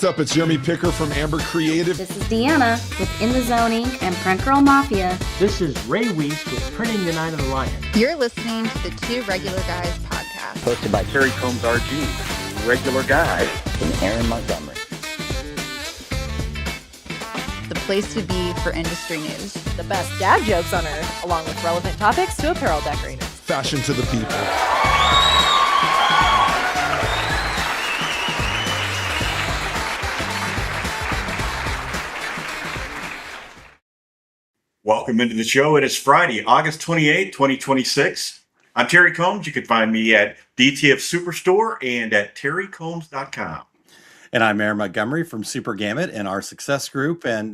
What's up? It's Jeremy Picker from Amber Creative. This is Deanna with In the Zoning and Print Girl Mafia. This is Ray Weiss with Printing United Alliance. You're listening to the Two Regular Guys podcast. Hosted by Terry Combs RG, Regular Guy, and Aaron Montgomery. The place to be for industry news. The best dad jokes on earth, along with relevant topics to apparel decorators. Fashion to the people. Welcome into the show. It is Friday, August 28, 2026. I'm Terry Combs. You can find me at DTF Superstore and at terrycombs.com. And I'm Aaron Montgomery from Super Gamut and our Success Group. And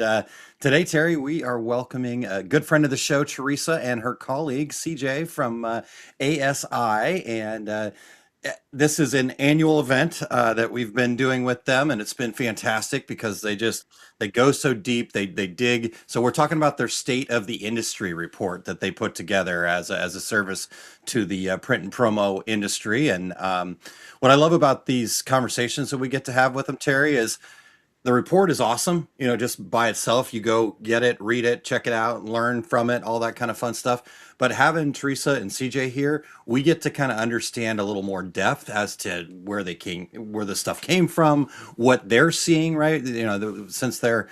today, Terry, we are welcoming a good friend of the show, Theresa, and her colleague, C.J. from ASI. And this is an annual event that we've been doing with them, and it's been fantastic because they go so deep, they dig. So we're talking about their State of the Industry report that they put together as a service to the print and promo industry. And what I love about these conversations that we get to have with them, Terry, is the report is awesome. You know, just by itself, you go get it, read it, check it out, learn from it, all that kind of fun stuff. But having Theresa and CJ here, we get to kind of understand a little more depth as to where the stuff came from, what they're seeing, right? You know, since they're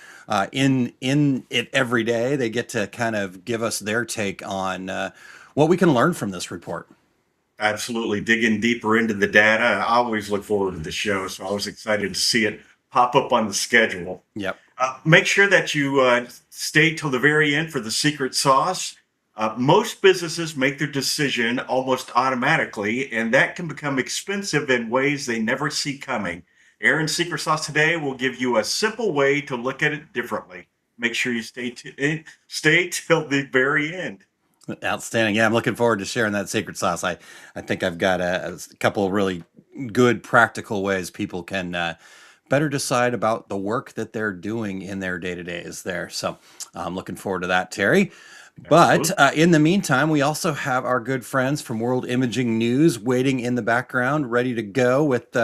in it every day, they get to kind of give us their take on what we can learn from this report. Absolutely. Digging deeper into the data. I always look forward to the show, so I was excited to see it pop up on the schedule. Yep. Make sure that you stay till the very end for the secret sauce. Most businesses make their decision almost automatically, and that can become expensive in ways they never see coming. Aaron's Secret Sauce today will give you a simple way to look at it differently. Make sure you stay till the very end. Outstanding. Yeah, I'm looking forward to sharing that secret sauce. I think I've got a couple of really good practical ways people can better decide about the work that they're doing in their day-to-days there. So I'm looking forward to that, Terry. But in the meantime, we also have our good friends from World Imaging News waiting in the background, ready to go with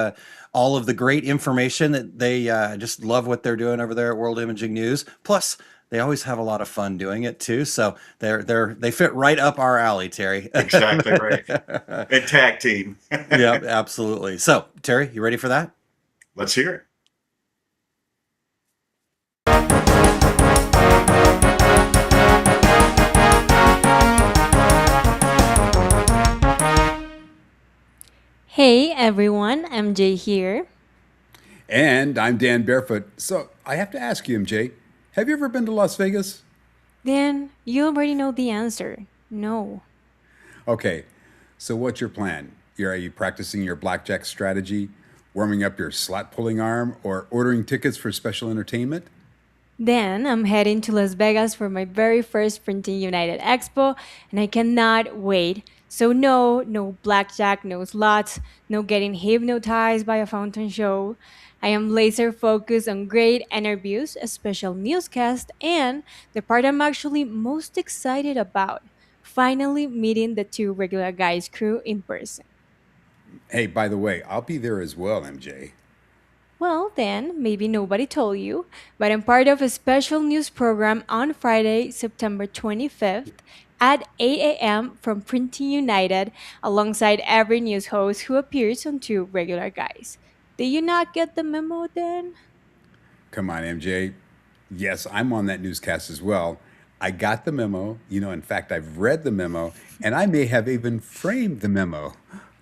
all of the great information that they just love what they're doing over there at World Imaging News. Plus, they always have a lot of fun doing it too. So they fit right up our alley, Terry. Exactly right. And tag team. Yeah, absolutely. So, Terry, you ready for that? Let's hear it. Hey everyone, MJ here. And I'm Dan Barefoot. So I have to ask you, MJ, have you ever been to Las Vegas? Dan, you already know the answer. No. Okay, so what's your plan? Are you practicing your blackjack strategy, warming up your slot pulling arm, or ordering tickets for special entertainment? Then I'm heading to Las Vegas for my very first Printing United Expo, and I cannot wait. So no blackjack, no slots, no getting hypnotized by a fountain show. I am laser focused on great interviews, a special newscast, and the part I'm actually most excited about, finally meeting the Two Regular Guys crew in person. Hey, by the way, I'll be there as well, MJ. Well, then, maybe nobody told you, but I'm part of a special news program on Friday, September 25th at 8 a.m. from Printing United alongside every news host who appears on Two Regular Guys. Did you not get the memo then? Come on, MJ. Yes, I'm on that newscast as well. I got the memo. You know, in fact, I've read the memo, and I may have even framed the memo.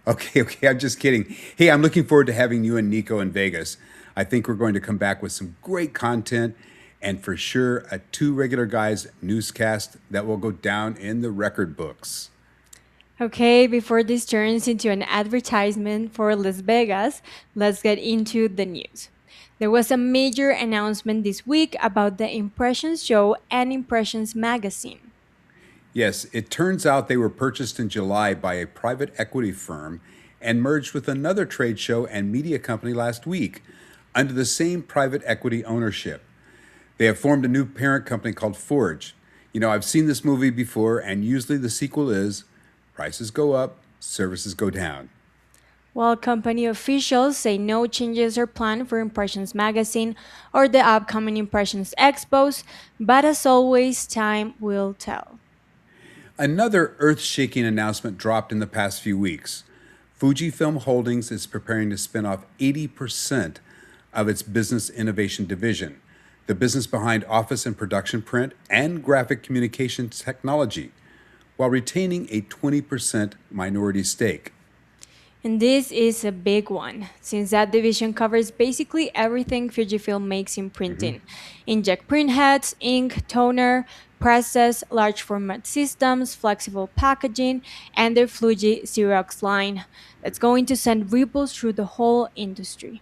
Okay, I'm just kidding. Hey, I'm looking forward to having you and Nico in Vegas. I think we're going to come back with some great content and for sure a Two Regular Guys newscast that will go down in the record books. Okay, before this turns into an advertisement for Las Vegas, let's get into the news. There was a major announcement this week about the Impressions Show and Impressions Magazine. Yes, it turns out they were purchased in July by a private equity firm and merged with another trade show and media company last week under the same private equity ownership. They have formed a new parent company called Forge. You know, I've seen this movie before, and usually the sequel is prices go up, services go down. While company officials say no changes are planned for Impressions Magazine or the upcoming Impressions Expos, but as always, time will tell. Another earth-shaking announcement dropped in the past few weeks. Fujifilm Holdings is preparing to spin off 80% of its business innovation division, the business behind office and production print and graphic communication technology, while retaining a 20% minority stake. And this is a big one, since that division covers basically everything Fujifilm makes in printing. Inkjet printheads, ink, toner, presses, large format systems, flexible packaging, and their Fuji Xerox line. That's going to send ripples through the whole industry.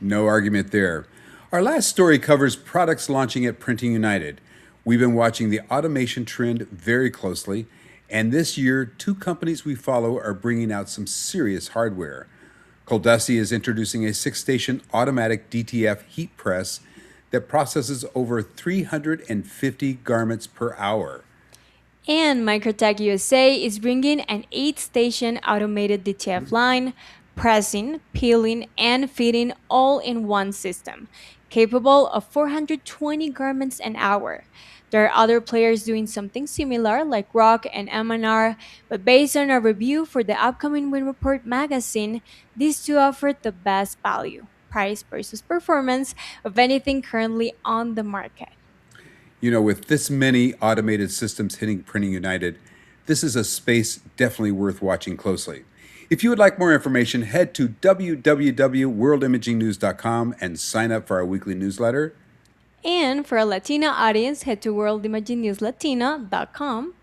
No argument there. Our last story covers products launching at Printing United. We've been watching the automation trend very closely, and this year, two companies we follow are bringing out some serious hardware. Coldesi is introducing a 6-station automatic DTF heat press that processes over 350 garments per hour. And Microtech USA is bringing an 8-station automated DTF line, pressing, peeling, and fitting all in one system, capable of 420 garments an hour. There are other players doing something similar, like Rock and M&R, but based on a review for the upcoming Win Report magazine, these two offered the best value, price versus performance, of anything currently on the market. You know, with this many automated systems hitting Printing United, this is a space definitely worth watching closely. If you would like more information, head to www.worldimagingnews.com and sign up for our weekly newsletter. And for a Latino audience, head to worldimagingnews.latina.com.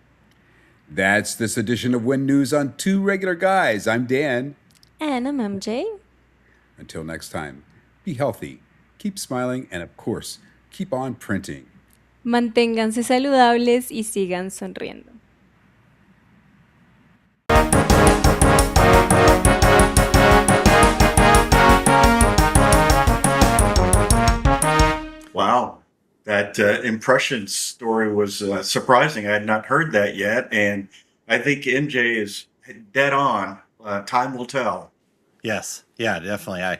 That's this edition of When News on Two Regular Guys. I'm Dan. And I'm MJ. Until next time, be healthy, keep smiling, and of course, keep on printing. Manténganse saludables y sigan sonriendo. Wow. That impression story was surprising. I had not heard that yet. And I think MJ is dead on. Time will tell. Yes. Yeah, definitely.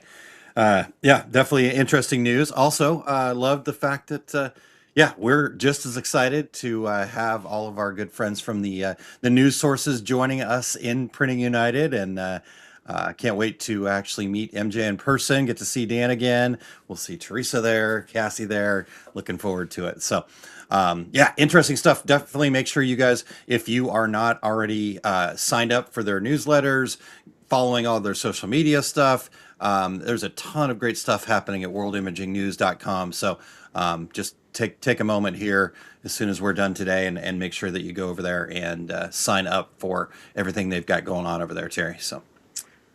Definitely interesting news. Also, love the fact that, we're just as excited to have all of our good friends from the news sources joining us in Printing United. And can't wait to actually meet MJ in person, get to see Dan again. We'll see Theresa there, Cassie there. Looking forward to it. So, interesting stuff. Definitely make sure you guys, if you are not already signed up for their newsletters, following all their social media stuff, there's a ton of great stuff happening at worldimagingnews.com. So just take a moment here as soon as we're done today and make sure that you go over there and sign up for everything they've got going on over there, Terry. So.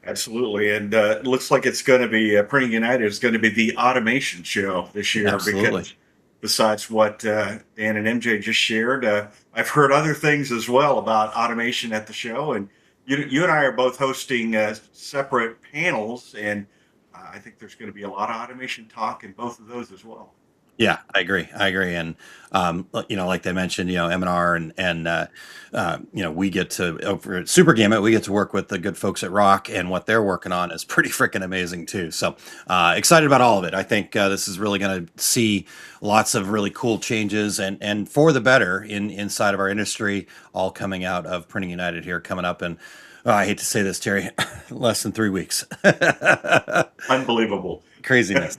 Absolutely. And it looks like it's going to be Printing United is going to be the automation show this year. Absolutely. Because besides what Dan and MJ just shared, I've heard other things as well about automation at the show. And you and I are both hosting separate panels. And I think there's going to be a lot of automation talk in both of those as well. Yeah, I agree. And, like they mentioned, M&R and we get to, over at Super Gamut, we get to work with the good folks at Rock, and what they're working on is pretty freaking amazing too. So excited about all of it. I think this is really going to see lots of really cool changes and for the better inside of our industry, all coming out of Printing United here coming up. And I hate to say this, Terry, less than 3 weeks. Unbelievable. Craziness.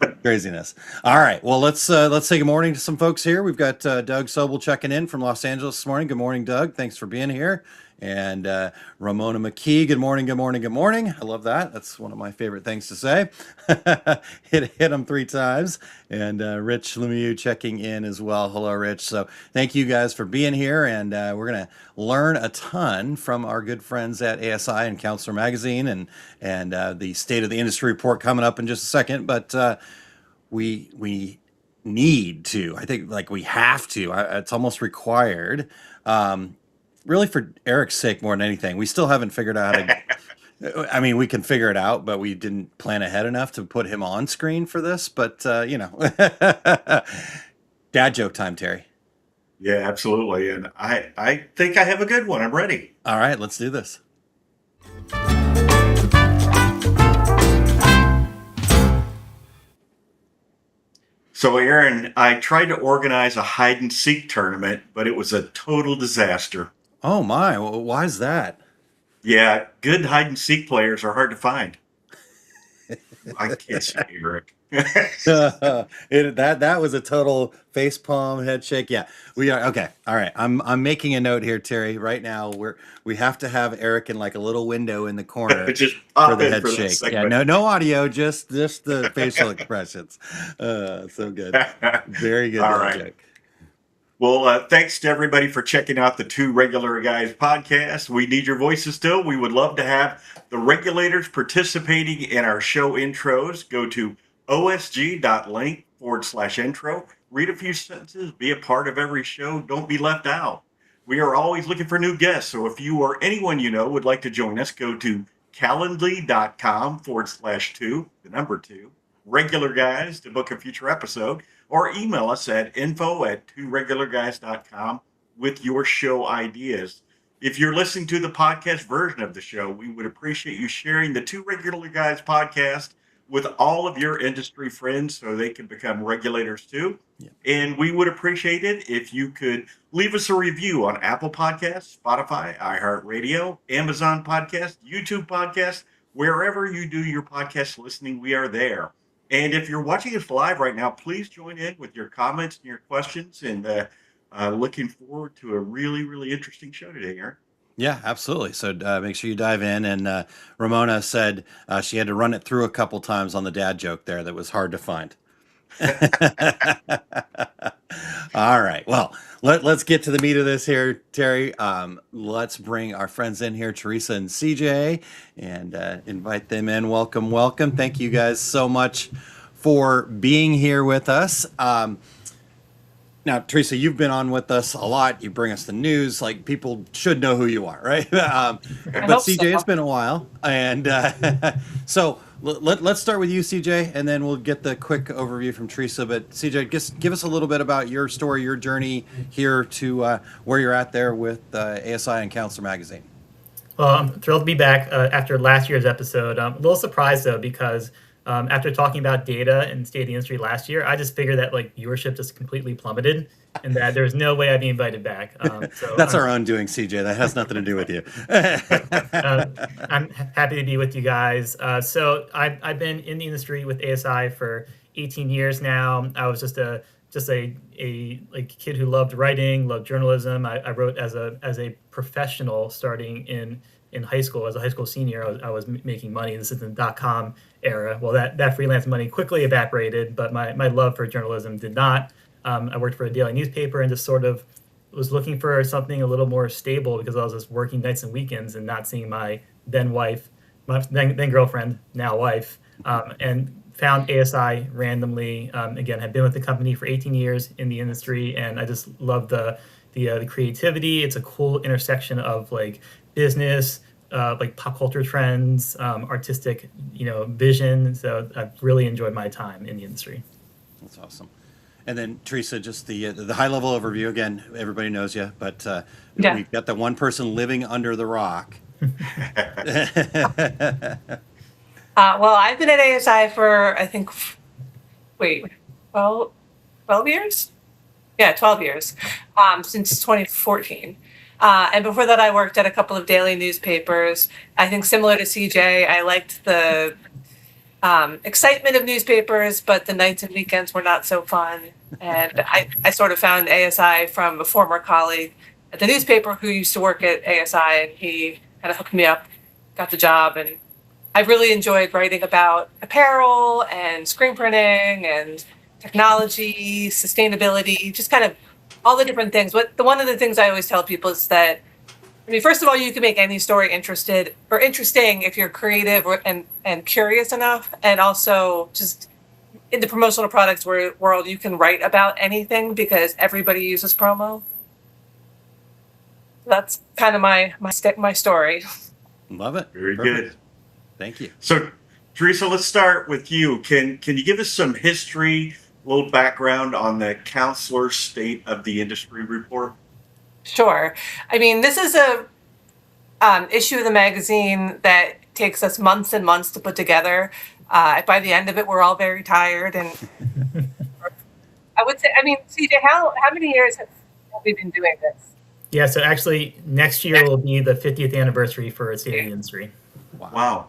All right. Well, let's say good morning to some folks here. We've got Doug Sobel checking in from Los Angeles this morning. Good morning, Doug. Thanks for being here. And Ramona McKee. Good morning. I love that. That's one of my favorite things to say. hit them 3 times. And Rich Lemieux checking in as well. Hello, Rich. So thank you guys for being here. And we're going to learn a ton from our good friends at ASI and Counselor Magazine and the State of the Industry report coming up in just a second. But we need to, I think, like we have to, it's almost required, really for Eric's sake more than anything. We still haven't figured out how to, I mean, we can figure it out, but we didn't plan ahead enough to put him on screen for this. But, dad joke time, Terry. Yeah, absolutely. And I think I have a good one. I'm ready. All right, let's do this. So, Aaron, I tried to organize a hide and seek tournament, but it was a total disaster. Oh my, why is that? Yeah, good hide and seek players are hard to find. I kiss you, Eric. That was a total face palm head shake. Yeah, we are okay. All right, I'm making a note here, Terry. Right now, we have to have Eric in like a little window in the corner Just for pop the in head for that shake. Yeah, segment. no audio, just the facial expressions. So good, very good All dad right. joke. Well, thanks to everybody for checking out the Two Regular Guys podcast. We need your voices still. We would love to have the regulators participating in our show intros. Go to osg.link/intro. Read a few sentences. Be a part of every show. Don't be left out. We are always looking for new guests. So if you or anyone you know would like to join us, go to calendly.com/2, the number 2, regular guys to book a future episode, or email us at info@tworegularguys.com with your show ideas. If you're listening to the podcast version of the show, we would appreciate you sharing the Two Regular Guys podcast with all of your industry friends so they can become regulators too. Yeah. And we would appreciate it if you could leave us a review on Apple Podcasts, Spotify, iHeartRadio, Amazon Podcasts, YouTube Podcasts, wherever you do your podcast listening, we are there. And if you're watching us live right now, please join in with your comments and your questions. And looking forward to a really, really interesting show today, Aaron. Yeah, absolutely. So make sure you dive in. And Ramona said she had to run it through a couple times on the dad joke there that was hard to find. All right. Well, let's get to the meat of this here, Terry. Let's bring our friends in here, Theresa and C.J., and invite them in. Welcome, welcome. Thank you guys so much for being here with us. Now, Theresa, you've been on with us a lot. You bring us the news. Like, people should know who you are, right? But CJ, it's been a while. And so let's start with you, CJ, and then we'll get the quick overview from Theresa. But CJ, just give us a little bit about your story, your journey here to where you're at there with ASI and Counselor Magazine. Well, I'm thrilled to be back after last year's episode. I'm a little surprised, though, because after talking about data and state of the industry last year, I just figured that like viewership just completely plummeted and that there's no way I'd be invited back. So That's our own doing, CJ. That has nothing to do with you. I'm happy to be with you guys. So I've been in the industry with ASI for 18 years now. I was just a like kid who loved writing, loved journalism. I wrote as a professional starting in high school. As a high school senior, I was making money. This is the .com era. Well, that freelance money quickly evaporated, but my love for journalism did not. I worked for a daily newspaper and just sort of was looking for something a little more stable because I was just working nights and weekends and not seeing my then wife, my then girlfriend, now wife, and found ASI randomly. Again, had been with the company for 18 years in the industry, and I just love the creativity. It's a cool intersection of like business, like pop culture trends, artistic, vision. So I've really enjoyed my time in the industry. That's awesome. And then Theresa, just the high level overview again. Everybody knows you, but we've got the one person living under the rock. Well, I've been at ASI for I think, 12 years. Yeah, 12 years, since 2014. And before that, I worked at a couple of daily newspapers. I think similar to CJ, I liked the excitement of newspapers, but the nights and weekends were not so fun. And I sort of found ASI from a former colleague at the newspaper who used to work at ASI, and he kind of hooked me up, got the job, and I really enjoyed writing about apparel and screen printing and technology, sustainability, just kind of all the different things. But one of the things I always tell people is that, I mean, first of all, you can make any story interesting if you're creative and curious enough. And also just in the promotional products world, you can write about anything because everybody uses promo. That's kind of my story. Love it. Very Perfect. good. Thank you. So, Theresa, let's start with you. Can you give us some history, a little background on the Counselor State of the Industry report? Sure. I mean, this is a issue of the magazine that takes us months and months to put together. By the end of it, we're all very tired and I would say, I mean, CJ, how many years have we been doing this? Yeah, so actually next year will be the 50th anniversary for State of the Industry. Wow.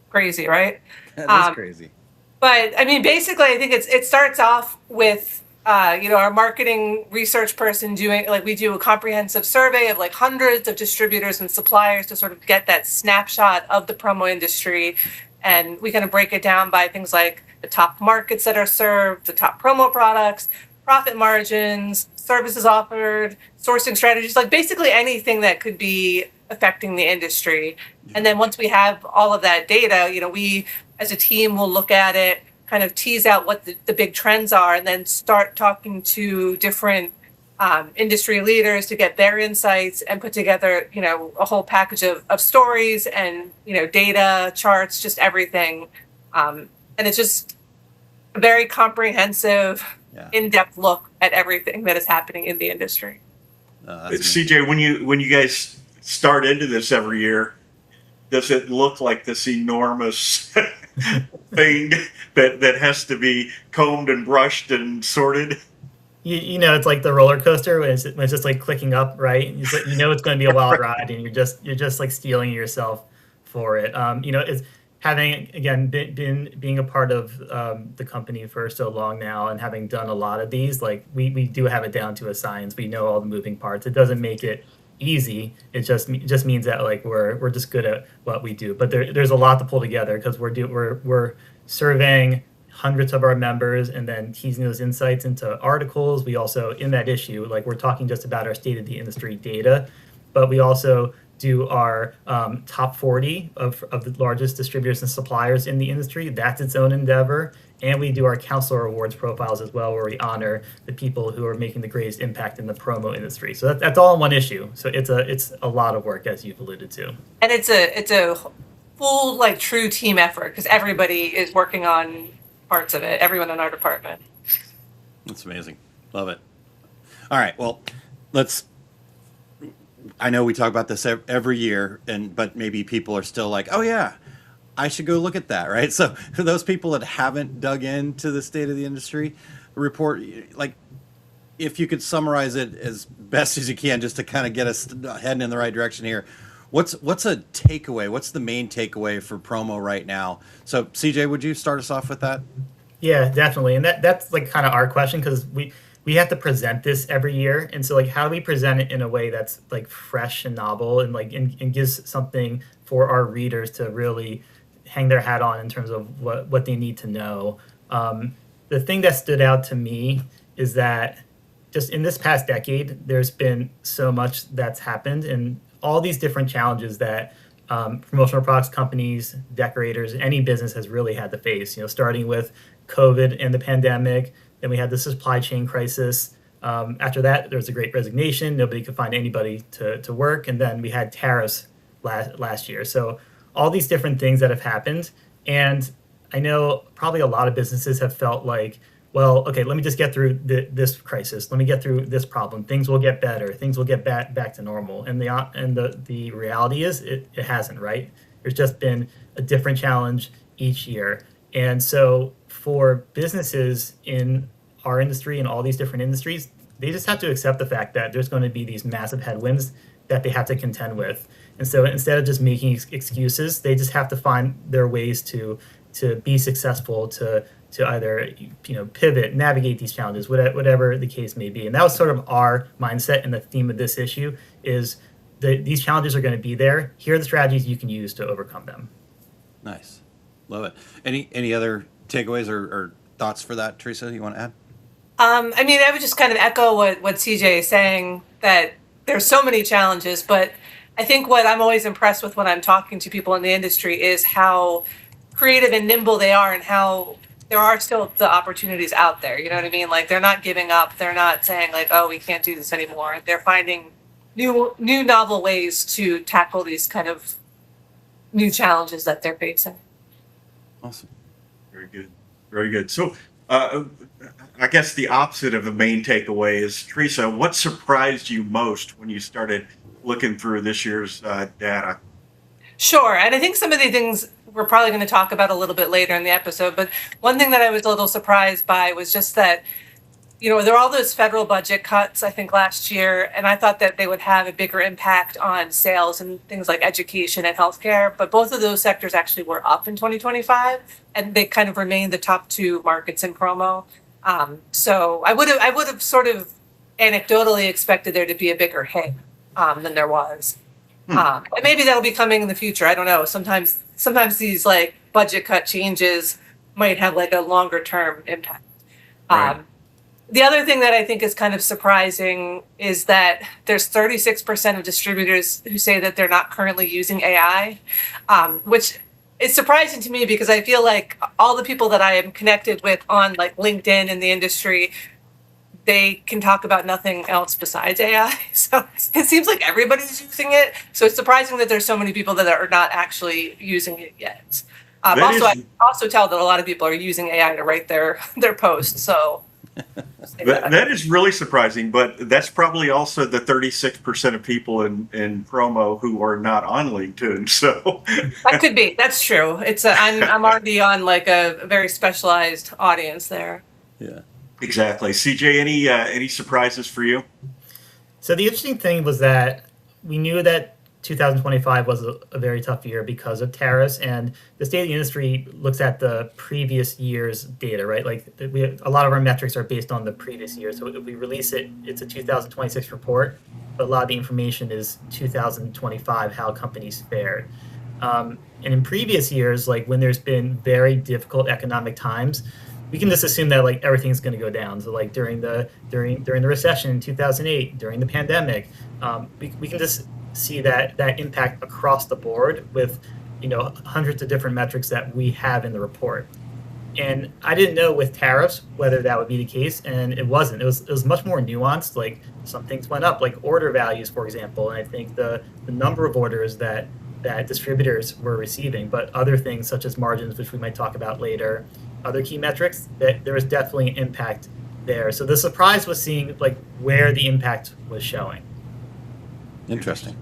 Crazy, right? That is crazy. But I mean, basically, I think it starts off with our marketing research person doing, like, we do a comprehensive survey of like hundreds of distributors and suppliers to sort of get that snapshot of the promo industry, and we kind of break it down by things like the top markets that are served, the top promo products, profit margins, services offered, sourcing strategies, like basically anything that could be affecting the industry. And then once we have all of that data, we as a team will look at it, kind of tease out what the big trends are, and then start talking to different industry leaders to get their insights and put together, a whole package of stories and, data, charts, just everything. And it's just a very comprehensive, in-depth look at everything that is happening in the industry. CJ, when you guys start into this every year, does it look like this enormous thing that has to be combed and brushed and sorted? It's like the roller coaster when it's just like clicking up, right? It's like, it's going to be a wild ride, and you're just like steeling yourself for it. It's having, again, being a part of the company for so long now, and having done a lot of these, like we do have it down to a science. We know all the moving parts. It doesn't make it easy. It just means that like we're just good at what we do. But there's a lot to pull together, because we're surveying hundreds of our members and then teasing those insights into articles. We also, in that issue, like we're talking just about our state of the industry data, but we also do our top 40 of the largest distributors and suppliers in the industry. That's its own endeavor. And we do our counselor awards profiles as well, where we honor the people who are making the greatest impact in the promo industry. So that's all in one issue. So it's a lot of work, as you've alluded to. And it's a full, like, true team effort, because everybody is working on parts of it, everyone in our department. That's amazing. Love it. All right, well, I know we talk about this every year, but maybe people are still like, oh yeah, I should go look at that, right? So for those people that haven't dug into the state of the industry report, like, if you could summarize it as best as you can, just to kind of get us heading in the right direction here, what's a takeaway? What's the main takeaway for promo right now? So CJ, would you start us off with that? Yeah, definitely. And that's like kind of our question, because we have to present this every year. And so, like, how do we present it in a way that's like fresh and novel, and like and gives something for our readers to really hang their hat on in terms of what they need to know. The thing that stood out to me is that just in this past decade, there's been so much that's happened, and all these different challenges that promotional products companies, decorators, any business has really had to face, starting with COVID and the pandemic. Then we had the supply chain crisis. After that, there was a great resignation. Nobody could find anybody to work. And then we had tariffs last year. So all these different things that have happened. And I know probably a lot of businesses have felt like, well, okay, let me just get through this crisis. Let me get through this problem. Things will get better. Things will get back to normal. And the reality is it hasn't, right? There's just been a different challenge each year. And so for businesses in our industry and all these different industries, they just have to accept the fact that there's going to be these massive headwinds that they have to contend with. And so instead of just making excuses, they just have to find their ways to be successful, to either pivot, navigate these challenges, whatever the case may be. And that was sort of our mindset, and the theme of this issue is these challenges are going to be there. Here are the strategies you can use to overcome them. Nice. Love it. Any other takeaways or thoughts for that, Theresa, you want to add? I mean, I would just kind of echo what CJ is saying, that there's so many challenges, but I think what I'm always impressed with when I'm talking to people in the industry is how creative and nimble they are, and how there are still the opportunities out there. You know what I mean? Like, they're not giving up. They're not saying like, oh, we can't do this anymore. They're finding new novel ways to tackle these kind of new challenges that they're facing. Awesome. Very good. Very good. So I guess the opposite of the main takeaway is, Theresa, what surprised you most when you started looking through this year's data? Sure. And I think some of the things we're probably going to talk about a little bit later in the episode, but one thing that I was a little surprised by was just that there were all those federal budget cuts, I think, last year, and I thought that they would have a bigger impact on sales and things like education and healthcare. But both of those sectors actually were up in 2025, and they kind of remained the top two markets in promo. So I would have sort of anecdotally expected there to be a bigger hit than there was. And maybe that'll be coming in the future. I don't know. Sometimes these like budget cut changes might have like a longer term impact. Right. The other thing that I think is kind of surprising is that there's 36% of distributors who say that they're not currently using AI, which is surprising to me because I feel like all the people that I am connected with on like LinkedIn in the industry, they can talk about nothing else besides AI. So it seems like everybody's using it. So it's surprising that there's so many people that are not actually using it yet. I also tell that a lot of people are using AI to write their posts. So that is really surprising, but that's probably also the 36% of people in promo who are not on LinkedIn. So that could be. That's true. I'm already on like a very specialized audience there. Yeah. Exactly. CJ, any surprises for you? So the interesting thing was that we knew that 2025 was a very tough year because of tariffs, and the state of the industry looks at the previous year's data, right? Like a lot of our metrics are based on the previous year. So if we release it, it's a 2026 report, but a lot of the information is 2025, how companies fared. And in previous years, like when there's been very difficult economic times, we can just assume that like everything's going to go down. So like during the recession in 2008, during the pandemic, we can just see that impact across the board with hundreds of different metrics that we have in the report. And I didn't know with tariffs whether that would be the case, and it wasn't. It was much more nuanced. Like some things went up, like order values, for example, and I think the number of orders that distributors were receiving, but other things such as margins, which we might talk about later, other key metrics, that there was definitely an impact there. So the surprise was seeing like where the impact was showing. Interesting.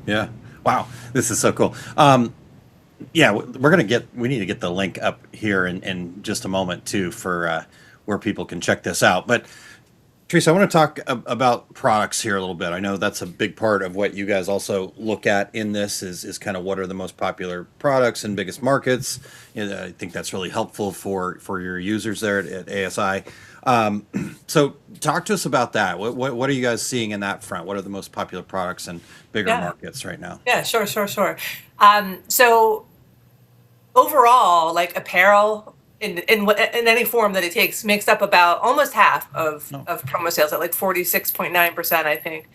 Yeah. Wow. This is so cool. Yeah, we need to get the link up here in just a moment too for where people can check this out. But Theresa, I want to talk about products here a little bit. I know that's a big part of what you guys also look at in this is kind of what are the most popular products and biggest markets. I think that's really helpful for your users there at ASI. So talk to us about that. What are you guys seeing in that front? What are the most popular products and bigger markets right now? Yeah, sure. So overall, like apparel in any form that it takes makes up about almost half of promo sales at like 46.9%, I think.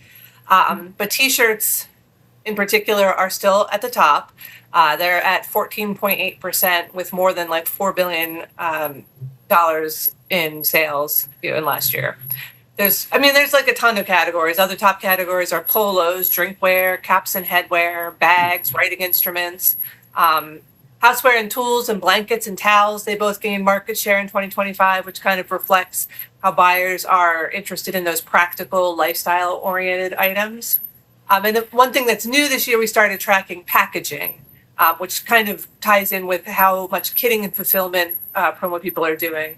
But t-shirts in particular are still at the top. They're at 14.8% with more than like $4 billion in sales in last year. There's like a ton of categories. Other top categories are polos, drinkware, caps and headwear, bags, writing instruments, houseware and tools, and blankets and towels. They both gained market share in 2025, which kind of reflects how buyers are interested in those practical, lifestyle-oriented items. And one thing that's new this year, we started tracking packaging, which kind of ties in with how much kitting and fulfillment promo people are doing.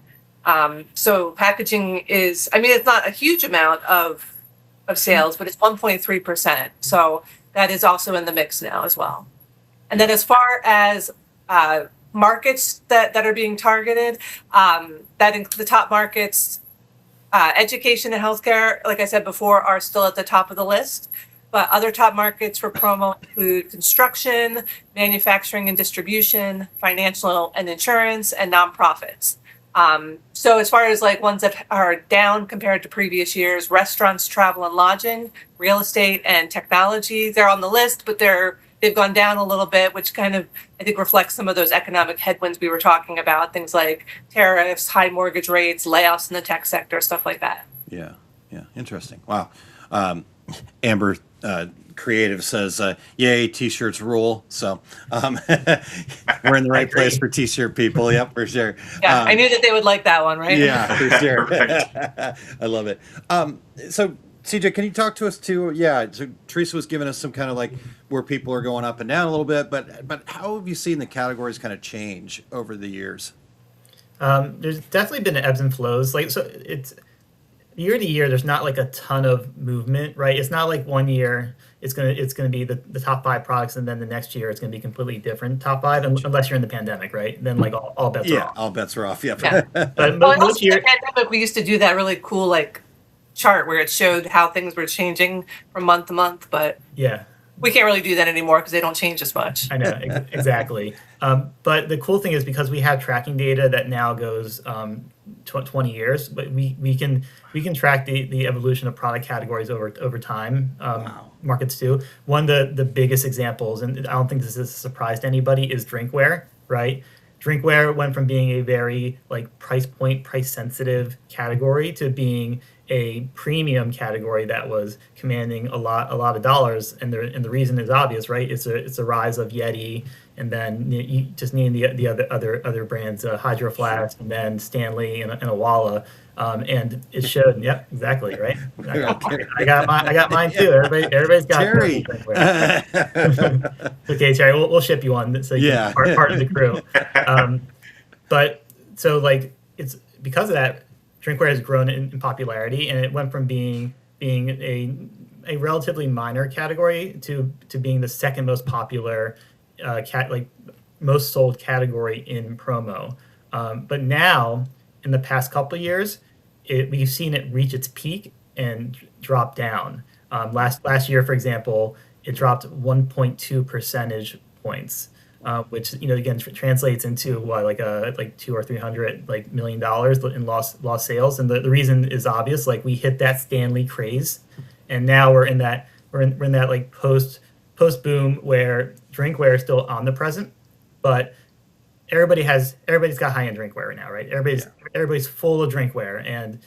So packaging is, it's not a huge amount of sales, but it's 1.3%. So that is also in the mix now as well. And then as far as markets that are being targeted, the top markets, education and healthcare, like I said before, are still at the top of the list. But other top markets for promo include construction, manufacturing and distribution, financial and insurance, and nonprofits. So as far as like ones that are down compared to previous years, restaurants, travel and lodging, real estate, and technology, they're on the list, but they've gone down a little bit, which kind of, I think, reflects some of those economic headwinds we were talking about, things like tariffs, high mortgage rates, layoffs in the tech sector, stuff like that. Yeah. Interesting. Wow. Amber Creative says, yay, t-shirts rule. So we're in the right place for t-shirt people. Yep, for sure. Yeah, I knew that they would like that one, right? Yeah, for sure. I love it. So CJ, can you talk to us too? Yeah, so Theresa was giving us some kind of like where people are going up and down a little bit, but how have you seen the categories kind of change over the years? There's definitely been ebbs and flows. Like, so year to year, there's not like a ton of movement, right? It's not like one year it's gonna be the top 5 products, and then the next year it's gonna be completely different top 5, unless you're in the pandemic, right? Then like all bets are off. All bets are off. Yep. Yeah. But Well, and also most in the year, pandemic, we used to do that really cool like chart where it showed how things were changing from month to month, but yeah. we can't really do that anymore because they don't change as much. I know, exactly. But the cool thing is because we have tracking data that now goes 20 years, but we can track the evolution of product categories over time. Markets too. One of the biggest examples, and I don't think this is a surprise to anybody, is drinkware, right? Drinkware went from being a very like price sensitive category to being a premium category that was commanding a lot of dollars, and the reason is obvious, right? It's a rise of Yeti, and then you just need the other brands, Hydro Flask, and then Stanley and Awala, and it showed. Yep, exactly, right. I got mine too. Everybody's got Terry. Okay, Terry, we'll ship you one so you can be part of the crew. But so like it's because of that. Drinkware has grown in popularity, and it went from being a relatively minor category to being the second most popular most sold category in promo. But now, in the past couple of years, we've seen it reach its peak and drop down. Last year, for example, it dropped 1.2 percentage points. Which again translates into what like $200 or $300 million in lost sales, and the reason is obvious. Like we hit that Stanley craze, and now we're in that like post boom where drinkware is still omnipresent, but everybody's got high end drinkware right now, right? Everybody's full of drinkware, and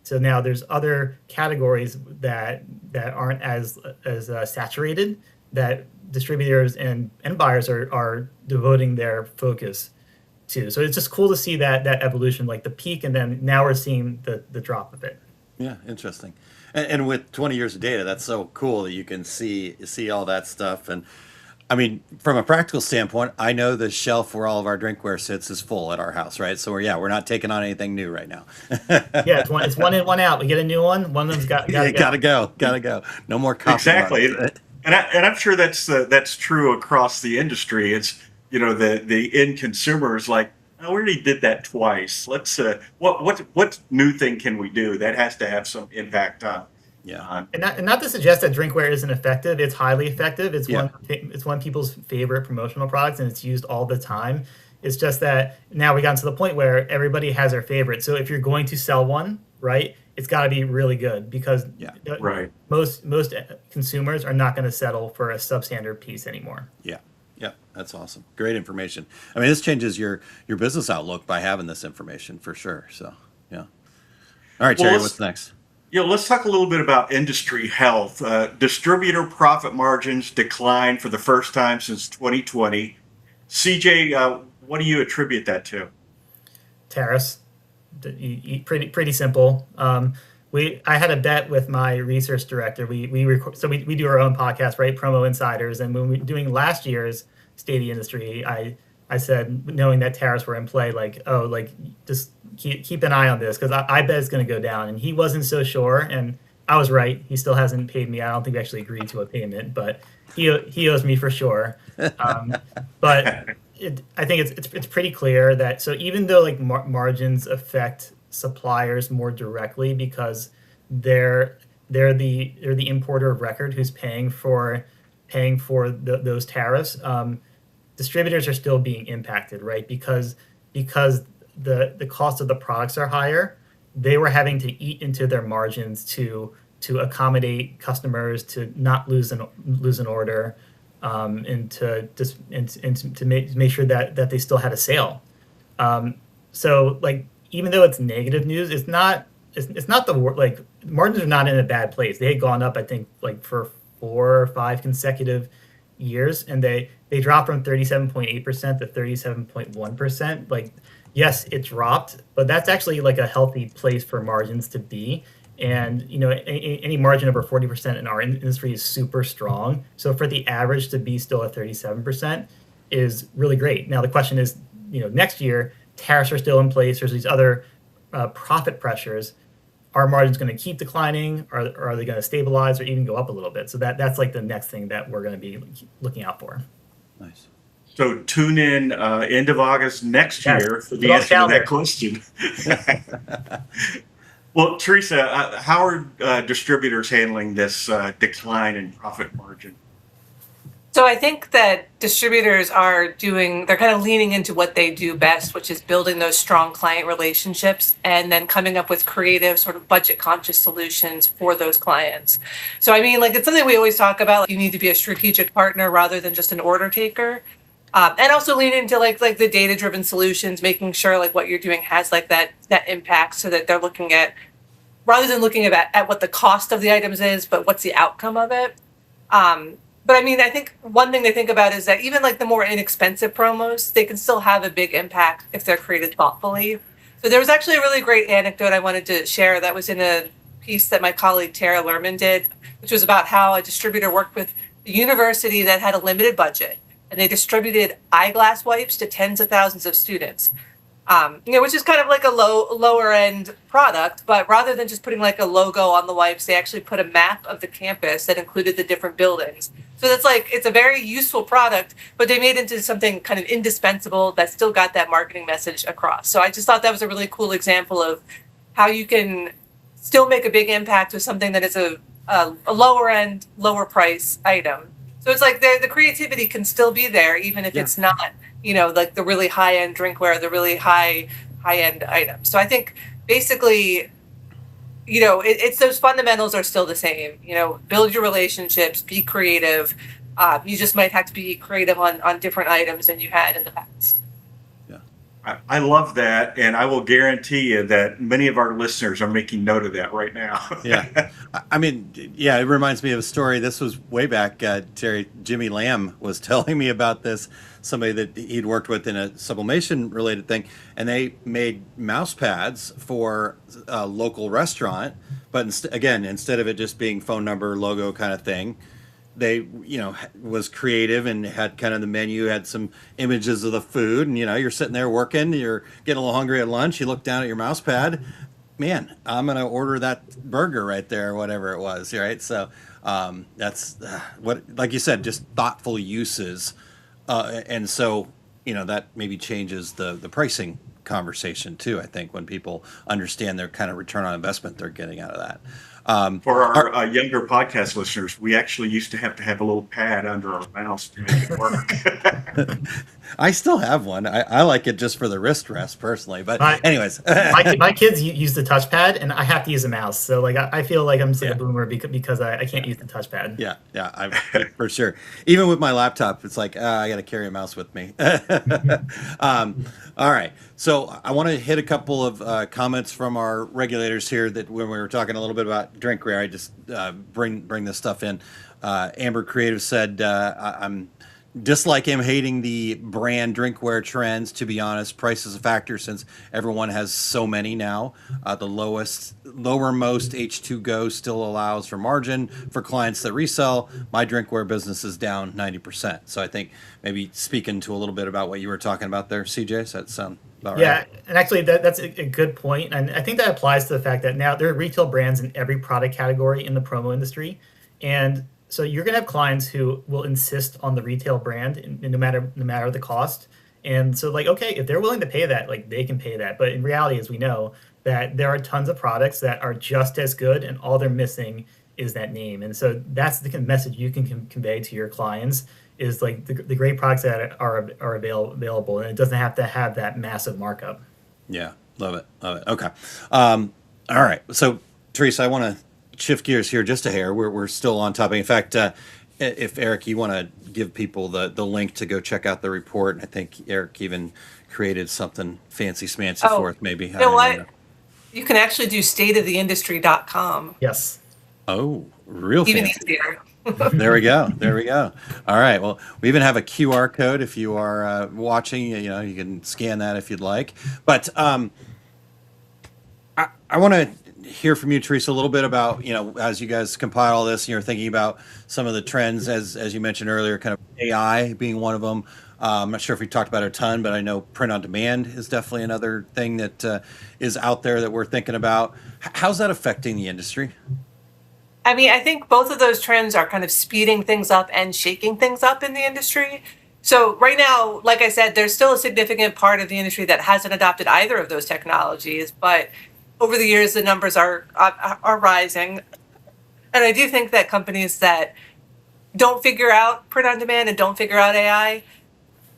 so now there's other categories that aren't as saturated that distributors and buyers are devoting their focus to. So it's just cool to see that evolution, like the peak, and then now we're seeing the drop of it. Yeah, interesting. And with 20 years of data, that's so cool that you can see all that stuff. And I mean, from a practical standpoint, I know the shelf where all of our drinkware sits is full at our house, right? So we're not taking on anything new right now. Yeah, it's one in, one out. We get a new one. One of them's gotta go. No more coffee. Exactly. And I'm sure that's true across the industry. It's the end consumer is like, oh, we already did that twice. Let's what new thing can we do that has to have some impact on. Yeah. And not to suggest that drinkware isn't effective. It's highly effective. It's one of people's favorite promotional products, and it's used all the time. It's just that now we got to the point where everybody has their favorite. So if you're going to sell one, right, it's got to be really good because most consumers are not going to settle for a substandard piece anymore. Yeah, that's awesome. Great information. I mean, this changes your business outlook by having this information for sure. So yeah. All right, Terry, what's next? Let's talk a little bit about industry health. Distributor profit margins declined for the first time since 2020. CJ, what do you attribute that to? Tariffs. Pretty simple. I had a bet with my research director. We do our own podcast, right? Promo Insiders, and when we were doing last year's State of the Industry, I said, knowing that tariffs were in play, just keep an eye on this because I bet it's going to go down. And he wasn't so sure, and I was right. He still hasn't paid me. I don't think we actually agreed to a payment, but he owes me for sure. But I think it's pretty clear that so even though like margins affect suppliers more directly because they're the importer of record who's paying for those tariffs, distributors are still being impacted, right? Because the cost of the products are higher, they were having to eat into their margins to accommodate customers, to not lose an order, and to make sure that they still had a sale. So like even though it's negative news, it's not the margins are not in a bad place. They had gone up, I think, like for 4 or 5 consecutive years, and they dropped from 37.8% to 37.1%. Like, yes, it dropped, but that's actually like a healthy place for margins to be. And any margin over 40% in our industry is super strong. So for the average to be still at 37% is really great. Now the question is, next year tariffs are still in place. There's these other profit pressures. our margins going to keep declining, or are they going to stabilize or even go up a little bit? So that's like the next thing that we're going to be looking out for. Nice. So tune in end of August next year for the answer to that question. Well, Theresa, how are distributors handling this decline in profit margin? So I think that distributors they're kind of leaning into what they do best, which is building those strong client relationships and then coming up with creative, sort of budget conscious solutions for those clients. So, I mean, like, it's something we always talk about. Like, you need to be a strategic partner rather than just an order taker. And also lean into like the data driven solutions, making sure like what you're doing has like that impact, so that they're looking at, rather than looking at what the cost of the items is, but what's the outcome of it. But I mean, I think one thing to think about is that even like the more inexpensive promos, they can still have a big impact if they're created thoughtfully. So there was actually a really great anecdote I wanted to share that was in a piece that my colleague Tara Lerman did, which was about how a distributor worked with a university that had a limited budget, and they distributed eyeglass wipes to tens of thousands of students. Which is kind of like a lower end product, but rather than just putting like a logo on the wipes, they actually put a map of the campus that included the different buildings. So it's a very useful product, but they made it into something kind of indispensable that still got that marketing message across. So I just thought that was a really cool example of how you can still make a big impact with something that is a lower end, lower price item. So it's like the creativity can still be there, even if it's not, like the really high end drinkware, the really high end items. So I think basically, it's those fundamentals are still the same. Build your relationships, be creative. You just might have to be creative on different items than you had in the past. I love that, and I will guarantee you that many of our listeners are making note of that right now. Yeah. I mean, yeah, it reminds me of a story. This was way back, Terry. Jimmy Lamb was telling me about this, somebody that he'd worked with in a sublimation-related thing, and they made mouse pads for a local restaurant, but instead of it just being phone number, logo kind of thing, they was creative and had kind of the menu, had some images of the food, and you're sitting there working, you're getting a little hungry at lunch, you look down at your mouse pad, man, I'm gonna order that burger right there, or whatever it was, right? So that's what, like you said, just thoughtful uses, and so that maybe changes the pricing conversation too. I think when people understand their kind of return on investment they're getting out of that. For our younger podcast listeners, we actually used to have a little pad under our mouse to make it work. I still have one. I like it just for the wrist rest personally. But anyways, my kids use the touchpad, and I have to use a mouse. So like I feel like I'm just like a boomer because I can't use the touchpad. Yeah, for sure. Even with my laptop, it's like I got to carry a mouse with me. All right. So I want to hit a couple of comments from our regulators here that when we were talking a little bit about drinkware, I just bring this stuff in. Amber Creative said, I'm dislike him hating the brand drinkware trends. To be honest, price is a factor since everyone has so many now. The lowermost H2Go still allows for margin for clients that resell. My drinkware business is down 90%. So I think maybe speaking to a little bit about what you were talking about there, CJ, does that sound about right? Yeah, and actually that's a good point. And I think that applies to the fact that now there are retail brands in every product category in the promo industry. And so you're going to have clients who will insist on the retail brand no matter the cost. And so like, okay, if they're willing to pay that, like they can pay that. But in reality, as we know, that there are tons of products that are just as good and all they're missing is that name. And so that's the message you can convey to your clients is like the great products that are available, and it doesn't have to have that massive markup. Yeah, love it. Okay. All right. So Theresa, I want to shift gears here just a hair. We're still on topic. In fact, if Eric, you want to give people the link to go check out the report, I think Eric even created something fancy smancy for it. Maybe. You know what? You can actually do stateoftheindustry.com. Yes. Oh, real even fancy. easier. There we go. All right. Well, we even have a QR code if you are watching. You can scan that if you'd like. But I want to hear from you, Theresa, a little bit about, as you guys compile all this and you're thinking about some of the trends, as you mentioned earlier, kind of AI being one of them. I'm not sure if we talked about it a ton, but I know print on demand is definitely another thing that is out there that we're thinking about. How's that affecting the industry? I mean, I think both of those trends are kind of speeding things up and shaking things up in the industry. So right now, like I said, there's still a significant part of the industry that hasn't adopted either of those technologies, but over the years, the numbers are rising. And I do think that companies that don't figure out print on demand and don't figure out AI,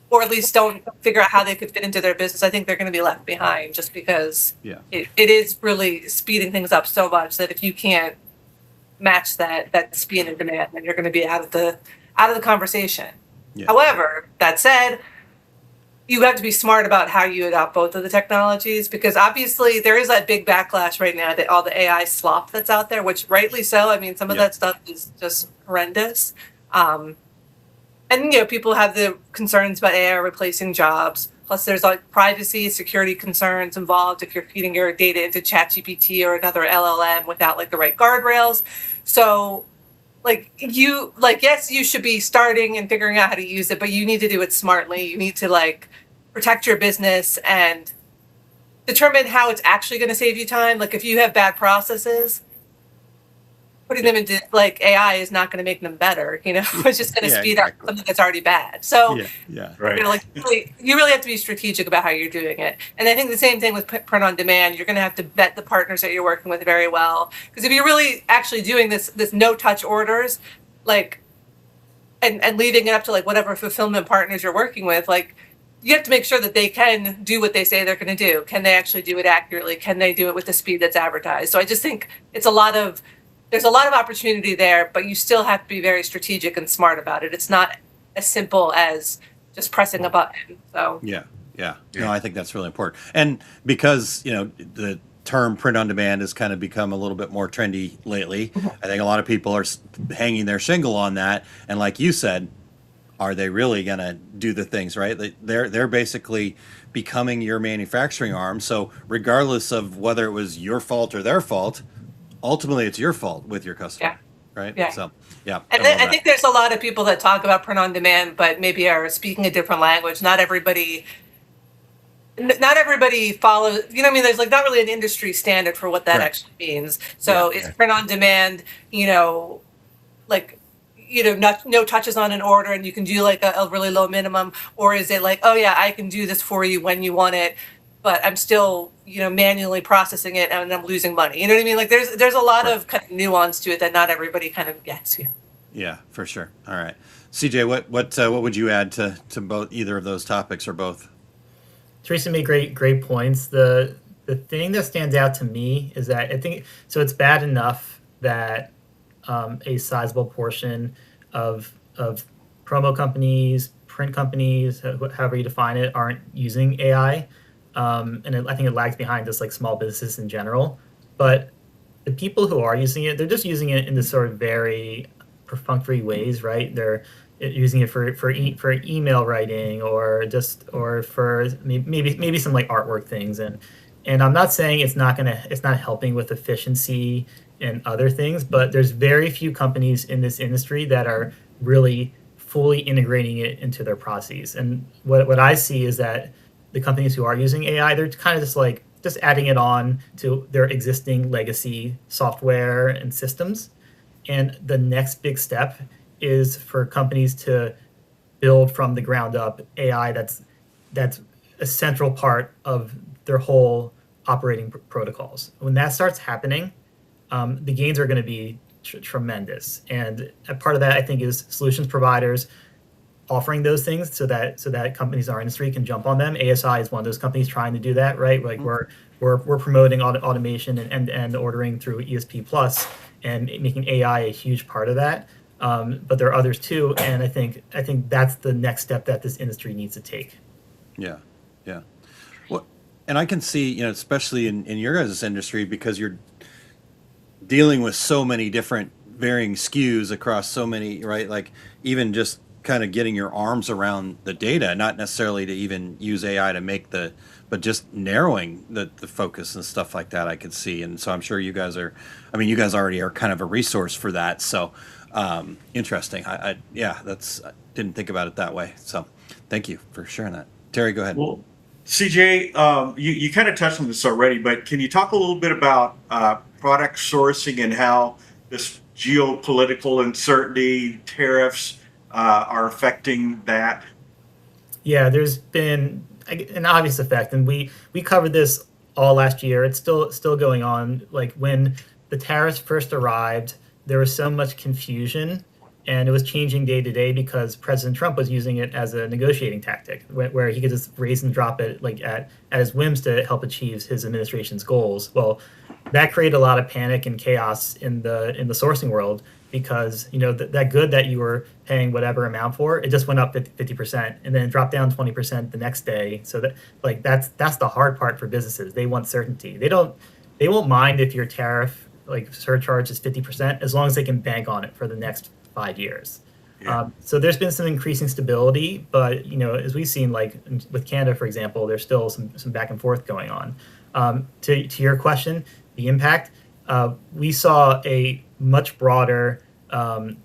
or at least don't figure out how they could fit into their business, I think they're going to be left behind just because it is really speeding things up so much that if you can't match that speed and demand, then you're going to be out of the conversation. Yeah. However, that said, you have to be smart about how you adopt both of the technologies, because obviously there is that big backlash right now that all the AI slop that's out there, which rightly so. I mean, some of that stuff is just horrendous. And people have the concerns about AI replacing jobs. Plus, there's like privacy, security concerns involved if you're feeding your data into ChatGPT or another LLM without like the right guardrails. So, yes, you should be starting and figuring out how to use it, but you need to do it smartly. You need to protect your business and determine how it's actually going to save you time. Like if you have bad processes, putting them into AI is not going to make them better. It's just going to speed up something that's already bad. So right. You really have to be strategic about how you're doing it. And I think the same thing with print on demand. You're going to have to vet the partners that you're working with very well, because if you're really actually doing this no touch orders, and leaving it up to whatever fulfillment partners you're working with, you have to make sure that they can do what they say they're going to do. Can they actually do it accurately? Can they do it with the speed that's advertised? So I just think there's a lot of opportunity there, but you still have to be very strategic and smart about it. It's not as simple as just pressing a button. So no, I think that's really important. And because the term print on demand has kind of become a little bit more trendy lately, I think a lot of people are hanging their shingle on that. And like you said, are they really going to do the things right? They're basically becoming your manufacturing arm. So regardless of whether it was your fault or their fault, ultimately it's your fault with your customer, right? Yeah. So, And I think there's a lot of people that talk about print on demand, but maybe are speaking a different language. Not everybody follows, there's not really an industry standard for what that actually means. So is print on demand, no touches on an order and you can do a really low minimum, or is it I can do this for you when you want it, but I'm still, manually processing it and I'm losing money. You know what I mean? There's a lot of kind of nuance to it that not everybody kind of gets. Yeah, for sure. All right, CJ, what would you add to both either of those topics or both? Theresa made great points. The thing that stands out to me is that I think so. It's bad enough that a sizable portion of promo companies, print companies, however you define it, aren't using AI. And I think it lags behind just small businesses in general. But the people who are using it, they're just using it in this sort of very perfunctory ways, right? They're using it for email writing or for maybe some artwork things. And I'm not saying it's not helping with efficiency and other things, but there's very few companies in this industry that are really fully integrating it into their processes. And what I see is that the companies who are using AI, they're kind of just adding it on to their existing legacy software and systems. And the next big step is for companies to build from the ground up AI that's a central part of their whole operating protocols. When that starts happening, the gains are going to be tremendous. And a part of that, I think, is solutions providers offering those things so that companies in our industry can jump on them. ASI is one of those companies trying to do that, right? We're promoting automation and end-to-end ordering through ESP Plus and making AI a huge part of that. But there are others too, and I think that's the next step that this industry needs to take. Yeah. Well, and I can see, especially in your guys' industry, because you're dealing with so many different varying SKUs across so many, right? Even just kind of getting your arms around the data, not necessarily to even use AI to make but just narrowing the focus and stuff like that, I could see. And so I'm sure you guys you guys already are kind of a resource for that. So interesting. I didn't think about it that way. So thank you for sharing that. Terry, go ahead. Well, CJ, you kind of touched on this already, but can you talk a little bit about product sourcing and how this geopolitical uncertainty, tariffs are affecting that? Yeah, there's been an obvious effect, and we covered this all last year. It's still going on. Like when the tariffs first arrived, there was so much confusion, and it was changing day to day because President Trump was using it as a negotiating tactic, where he could just raise and drop it like at his whims to help achieve his administration's goals. Well, that created a lot of panic and chaos in the sourcing world, because that good that you were paying whatever amount for, it just went up 50% and then dropped down 20% the next day. So that's the hard part for businesses. They want certainty. They won't mind if your tariff surcharge is 50% as long as they can bank on it for the next 5 years. Yeah. So there's been some increasing stability, but as we've seen, like with Canada, for example, there's still some back and forth going on. To your question, the impact, we saw a much broader and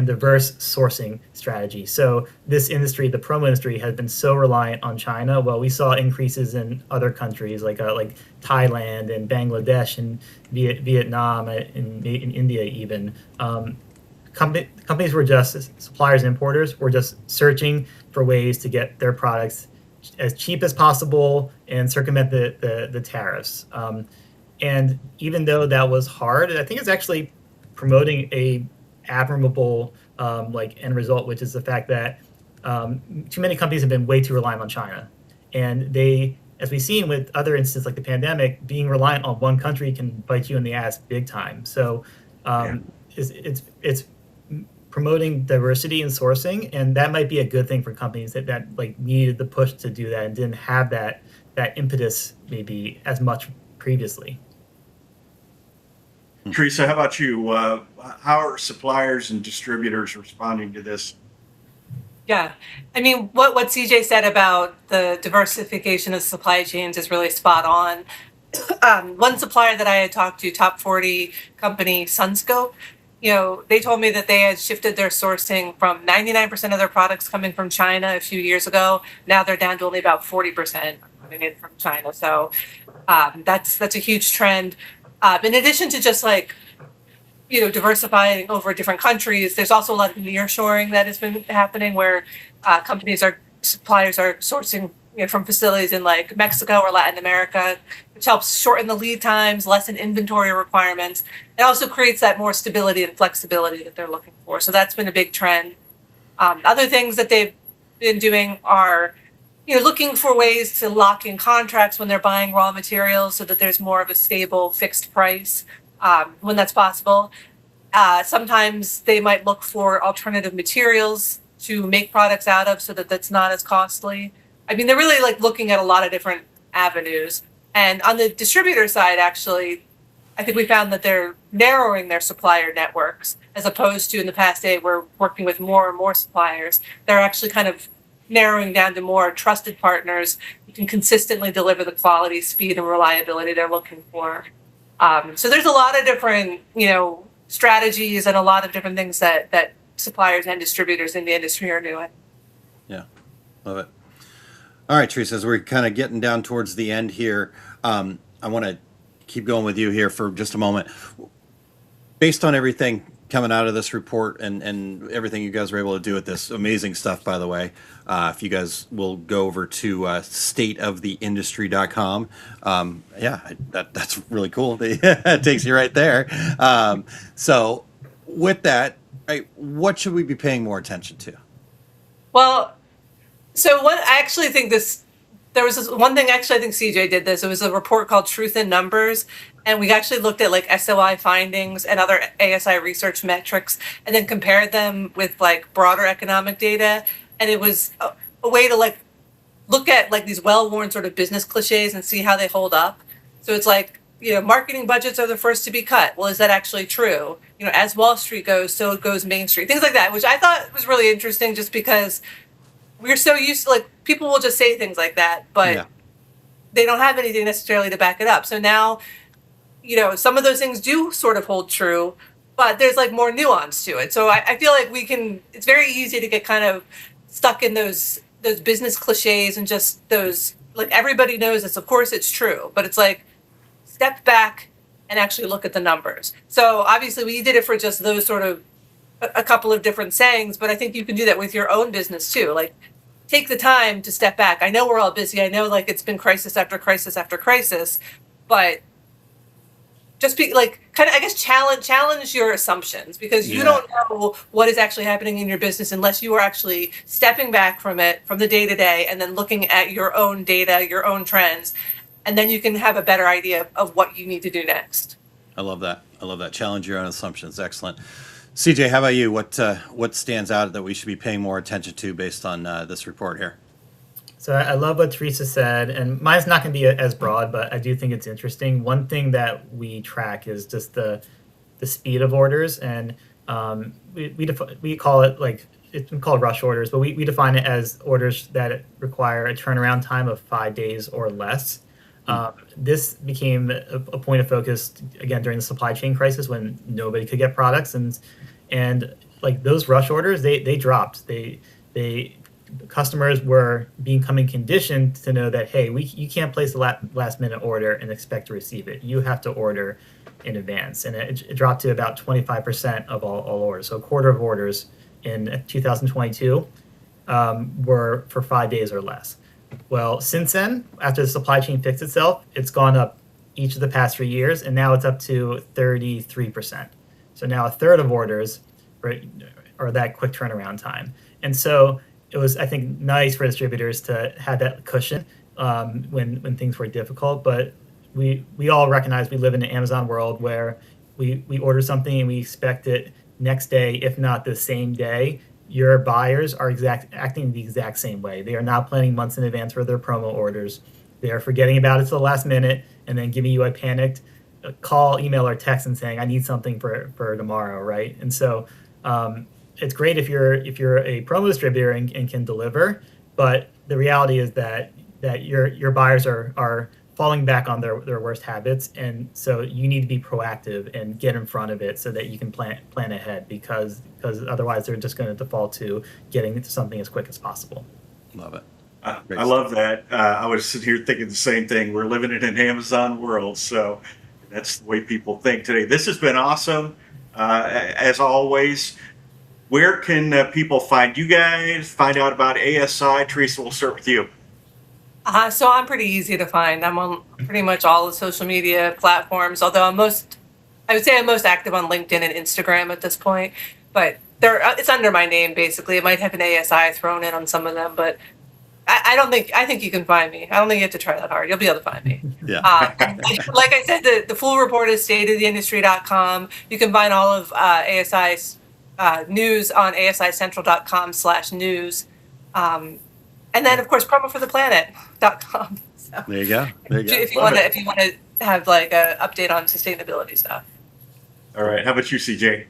diverse sourcing strategy. So this industry, the promo industry, has been so reliant on China. Well, we saw increases in other countries like Thailand and Bangladesh and Vietnam and in India even. Companies were just, suppliers and importers were just searching for ways to get their products as cheap as possible and circumvent the tariffs. And even though that was hard, I think it's actually promoting a admirable end result, which is the fact that too many companies have been way too reliant on China. And they, as we've seen with other instances like the pandemic, being reliant on one country can bite you in the ass big time. So it's promoting diversity in sourcing, and that might be a good thing for companies that needed the push to do that and didn't have that impetus maybe as much previously. Theresa, how about you? How are suppliers and distributors responding to this? Yeah, I mean, what CJ said about the diversification of supply chains is really spot on. One supplier that I had talked to, top 40 company, Sunscope, they told me that they had shifted their sourcing from 99% of their products coming from China a few years ago. Now they're down to only about 40% coming in from China. So that's a huge trend. In addition to just diversifying over different countries, there's also a lot of nearshoring that has been happening where suppliers are sourcing from facilities in Mexico or Latin America, which helps shorten the lead times, lessen inventory requirements. It also creates that more stability and flexibility that they're looking for. So that's been a big trend. Other things that they've been doing are looking for ways to lock in contracts when they're buying raw materials so that there's more of a stable fixed price when that's possible. Sometimes they might look for alternative materials to make products out of so that that's not as costly. I mean, they're really looking at a lot of different avenues. And on the distributor side, actually, I think we found that they're narrowing their supplier networks as opposed to in the past they were working with more and more suppliers. They're actually kind of narrowing down to more trusted partners who can consistently deliver the quality, speed, and reliability they're looking for. So there's a lot of different, strategies and a lot of different things that suppliers and distributors in the industry are doing. Yeah, love it. All right, Theresa, as we're kind of getting down towards the end here, I want to keep going with you here for just a moment. Based on everything coming out of this report and everything you guys were able to do with this amazing stuff, by the way, if you guys will go over to stateoftheindustry.com, that's really cool. It takes you right there. So with that, what should we be paying more attention to? Well, so what I actually think there was this one thing, actually, I think CJ did this. It was a report called Truth in Numbers. And we actually looked at SOI findings and other ASI research metrics and then compared them with broader economic data. And it was a way to look at these well-worn sort of business cliches and see how they hold up. So it's marketing budgets are the first to be cut. Well, is that actually true? As Wall Street goes, so goes Main Street. Things like that, which I thought was really interesting, just because we're so used to, people will just say things like that, but they don't have anything necessarily to back it up. So now, some of those things do sort of hold true, but there's more nuance to it. So I feel like it's very easy to get kind of stuck in those business cliches and just those, everybody knows this, of course it's true, but it's step back and actually look at the numbers. So obviously we did it for just those sort of a couple of different sayings, but I think you can do that with your own business too. Take the time to step back. I know we're all busy. I know it's been crisis after crisis after crisis, but just be kind of, I guess, challenge your assumptions, because you don't know what is actually happening in your business unless you are actually stepping back from it, from the day to day, and then looking at your own data, your own trends, and then you can have a better idea of what you need to do next. I love that. Challenge your own assumptions. Excellent. CJ, how about you? What stands out that we should be paying more attention to based on this report here? So I love what Theresa said, and mine's not going to be as broad, but I do think it's interesting. One thing that we track is just the speed of orders, and we call it it's been called rush orders, but we define it as orders that require a turnaround time of 5 days or less. This became a point of focus again during the supply chain crisis when nobody could get products, and those rush orders they dropped. Customers were becoming conditioned to know that, hey, you can't place a last minute order and expect to receive it. You have to order in advance, and it dropped to about 25% of all orders. So a quarter of orders in 2022 were for 5 days or less. Well, since then, after the supply chain fixed itself, it's gone up each of the past 3 years, and now it's up to 33%. So now a third of orders are that quick turnaround time. And so it was, I think, nice for distributors to have that cushion when things were difficult. But we all recognize we live in an Amazon world where we order something and we expect it next day, if not the same day. Your buyers are acting the exact same way. They are not planning months in advance for their promo orders. They are forgetting about it to the last minute and then giving you a panicked call, email, or text and saying, I need something for tomorrow, right? And so it's great if you're a promo distributor and can deliver, but the reality is that your buyers are falling back on their worst habits, and so you need to be proactive and get in front of it so that you can plan ahead, because otherwise they're just going to default to getting into something as quick as possible. Love it. I love that. I was sitting here thinking the same thing. We're living in an Amazon world, so that's the way people think today. This has been awesome. As always, where can people find you guys, find out about ASI? Theresa, we'll start with you. So I'm pretty easy to find. I'm on pretty much all the social media platforms, although I would say I'm most active on LinkedIn and Instagram at this point, but it's under my name, basically. It might have an ASI thrown in on some of them, but I think you can find me. I don't think you have to try that hard. You'll be able to find me. Yeah. Like I said, the full report is stateoftheindustry.com. You can find all of ASI's news on asicentral.com/news. And then, of course, promofortheplanet.com. So There you go. if you want to have like a update on sustainability stuff. All right. How about you, CJ?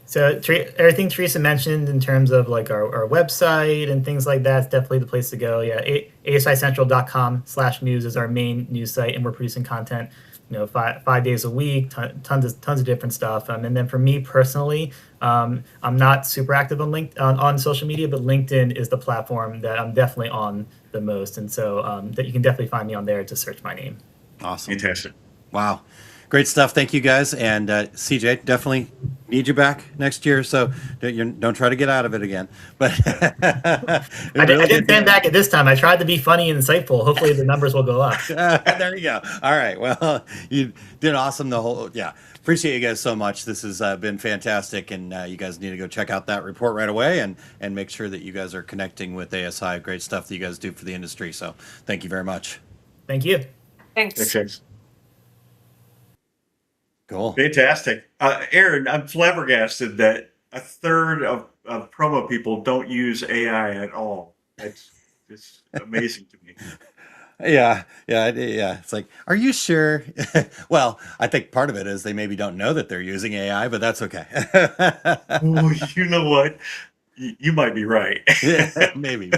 So everything Theresa mentioned in terms of like our website and things like that is definitely the place to go. Yeah, asicentral.com/news is our main news site, and we're producing content, 5 days a week, tons of different stuff. And then for me personally, I'm not super active on social media, but LinkedIn is the platform that I'm definitely on the most, and so that you can definitely find me on there to search my name. Awesome. Fantastic. Wow. Great stuff. Thank you, guys. And CJ, definitely need you back next year. So don't try to get out of it again. But I didn't stand back at this time. I tried to be funny and insightful. Hopefully the numbers will go up. There you go. All right. Well, you did awesome. Appreciate you guys so much. This has been fantastic. And you guys need to go check out that report right away and make sure that you guys are connecting with ASI. Great stuff that you guys do for the industry. So thank you very much. Thank you. Thanks. Cool. Fantastic. Aaron, I'm flabbergasted that a third of promo people don't use AI at all. It's amazing to me. Yeah. It's like, are you sure? Well, I think part of it is they maybe don't know that they're using AI, but that's okay. Oh, you know what? You might be right. Yeah, maybe.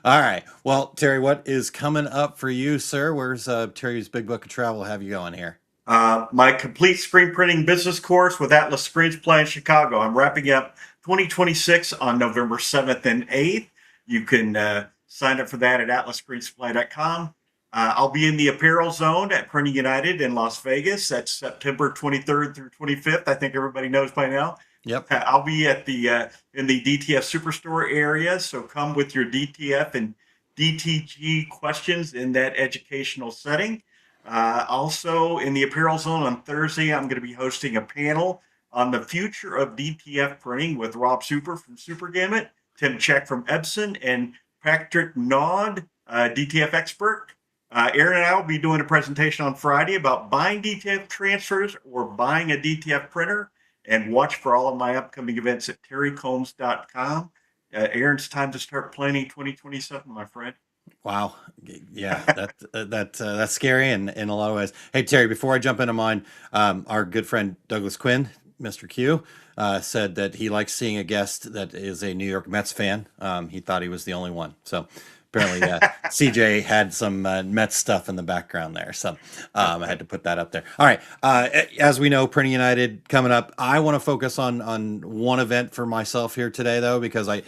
All right. Well, Terry, what is coming up for you, sir? Where's Terry's Big Book of Travel have you going here? My complete screen printing business course with Atlas Screen Supply in Chicago. I'm wrapping up 2026 on November 7th and 8th. You can sign up for that at atlasscreensupply.com. I'll be in the apparel zone at Printing United in Las Vegas. That's September 23rd through 25th. I think everybody knows by now. Yep. I'll be at the in the DTF Superstore area, so come with your DTF and DTG questions in that educational setting. Also, in the apparel zone on Thursday, I'm going to be hosting a panel on the future of DTF printing with Rob Super from Super Gamut, Tim Check from Epson, and Patrick Nod, DTF expert. Aaron and I will be doing a presentation on Friday about buying DTF transfers or buying a DTF printer. And watch for all of my upcoming events at terrycombs.com. Aaron's time to start planning 2027, my friend. Wow. Yeah, that's scary in a lot of ways. Hey, Terry, before I jump into mine, our good friend Douglas Quinn, Mr. Q, said that he likes seeing a guest that is a New York Mets fan. He thought he was the only one. So apparently CJ had some Mets stuff in the background there. So I had to put that up there. All right. As we know, Printing United coming up. I want to focus on one event for myself here today, though, because I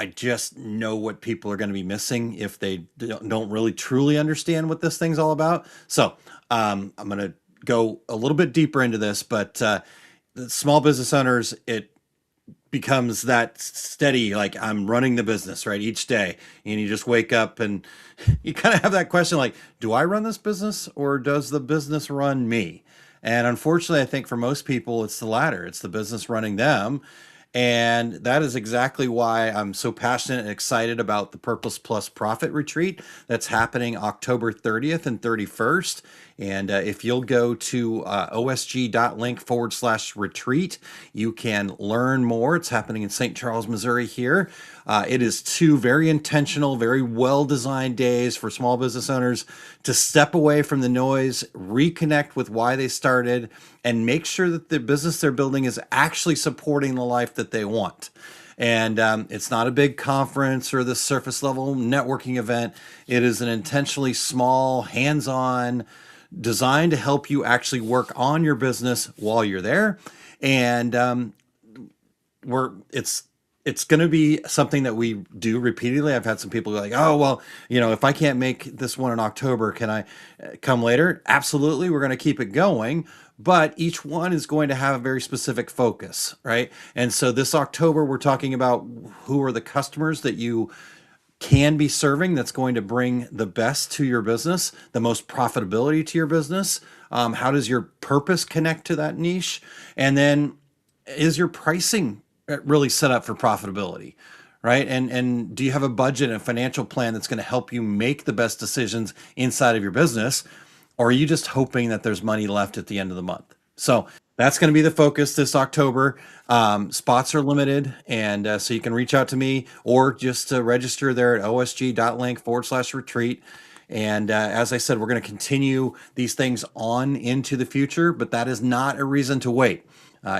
just know what people are going to be missing if they don't really truly understand what this thing's all about. So I'm going to go a little bit deeper into this, but the small business owners, it becomes that steady, like I'm running the business, right, each day. And you just wake up and you kind of have that question like, do I run this business or does the business run me? And unfortunately, I think for most people, it's the latter. It's the business running them. And that is exactly why I'm so passionate and excited about the Purpose Plus Profit Retreat that's happening October 30th and 31st. And if you'll go to osg.link/retreat, you can learn more. It's happening in St. Charles, Missouri here. It is 2 very intentional, very well-designed days for small business owners to step away from the noise, reconnect with why they started, and make sure that the business they're building is actually supporting the life that they want. And it's not a big conference or the surface level networking event. It is an intentionally small, hands-on, designed to help you actually work on your business while you're there. And it's going to be something that we do repeatedly. I've had some people go like, oh, well, if I can't make this one in October, can I come later? Absolutely. We're going to keep it going. But each one is going to have a very specific focus, right? And so this October, we're talking about who are the customers that you can be serving that's going to bring the best to your business, the most profitability to your business. How does your purpose connect to that niche? And then is your pricing really set up for profitability, right? And do you have a budget and a financial plan that's going to help you make the best decisions inside of your business? Or are you just hoping that there's money left at the end of the month? So that's going to be the focus this October. Spots are limited. And so you can reach out to me or just register there at osg.link/retreat. And as I said, we're going to continue these things on into the future, but that is not a reason to wait.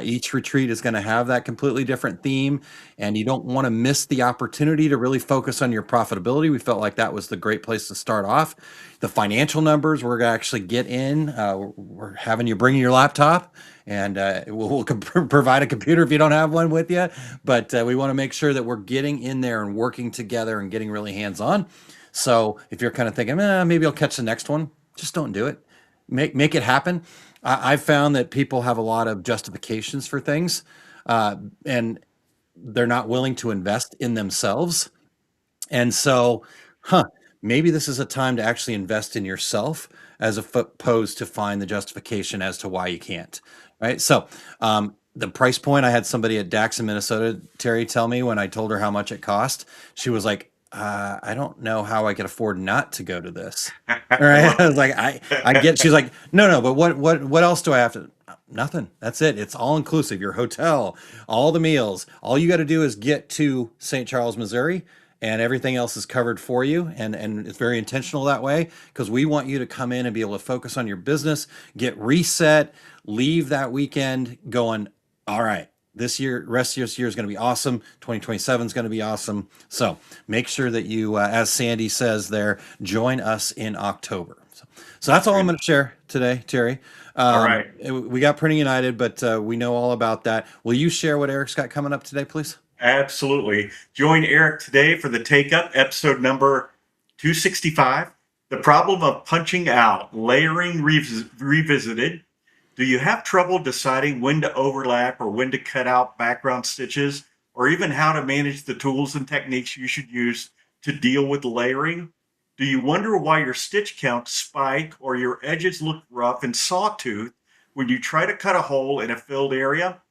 Each retreat is going to have that completely different theme, and you don't want to miss the opportunity to really focus on your profitability. We felt like that was the great place to start off. The financial numbers we're going to actually get in. We're having you bring your laptop, and we'll provide a computer if you don't have one with you. But we want to make sure that we're getting in there and working together and getting really hands-on. So if you're kind of thinking, maybe I'll catch the next one, just don't do it. Make it happen. I've found that people have a lot of justifications for things, and they're not willing to invest in themselves. And so, maybe this is a time to actually invest in yourself as opposed to find the justification as to why you can't, right? So, the price point, I had somebody at Dax in Minnesota, Terry, tell me when I told her how much it cost. She was like, I don't know how I could afford not to go to this. All right. I was like, I get, she's like, no, but what else do I have to, nothing. That's it. It's all inclusive. Your hotel, all the meals, all you got to do is get to St. Charles, Missouri, and everything else is covered for you. And it's very intentional that way, because we want you to come in and be able to focus on your business, get reset, leave that weekend going, all right, this year, rest of this year is going to be awesome. 2027 is going to be awesome. So make sure that you, as Sandy says there, join us in October. So that's all I'm going to share today, Terry. All right. We got Printing United, but we know all about that. Will you share what Eric's got coming up today, please? Absolutely. Join Eric today for the Take Up, episode number 265. The problem of punching out, layering revisited. Do you have trouble deciding when to overlap or when to cut out background stitches, or even how to manage the tools and techniques you should use to deal with layering? Do you wonder why your stitch counts spike or your edges look rough and sawtooth when you try to cut a hole in a filled area?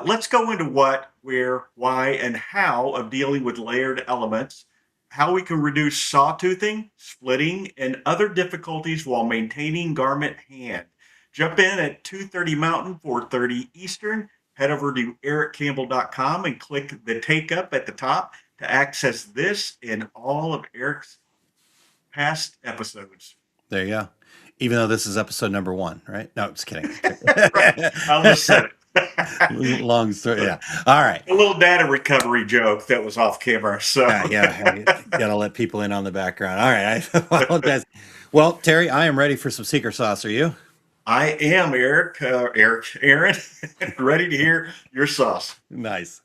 Let's go into what, where, why, and how of dealing with layered elements, how we can reduce sawtoothing, splitting, and other difficulties while maintaining garment hand. Jump in at 2:30 Mountain, 4:30 Eastern. Head over to ericcampbell.com and click the Take Up at the top to access this and all of Eric's past episodes. There you go. Even though this is episode number 1, right? No, just kidding. Right. I almost said it. Long story. Yeah. All right. A little data recovery joke that was off camera. So yeah, gotta let people in on the background. All right. I apologize. Well, Terry, I am ready for some secret sauce. Are you? I am, Aaron, ready to hear your sauce. Nice.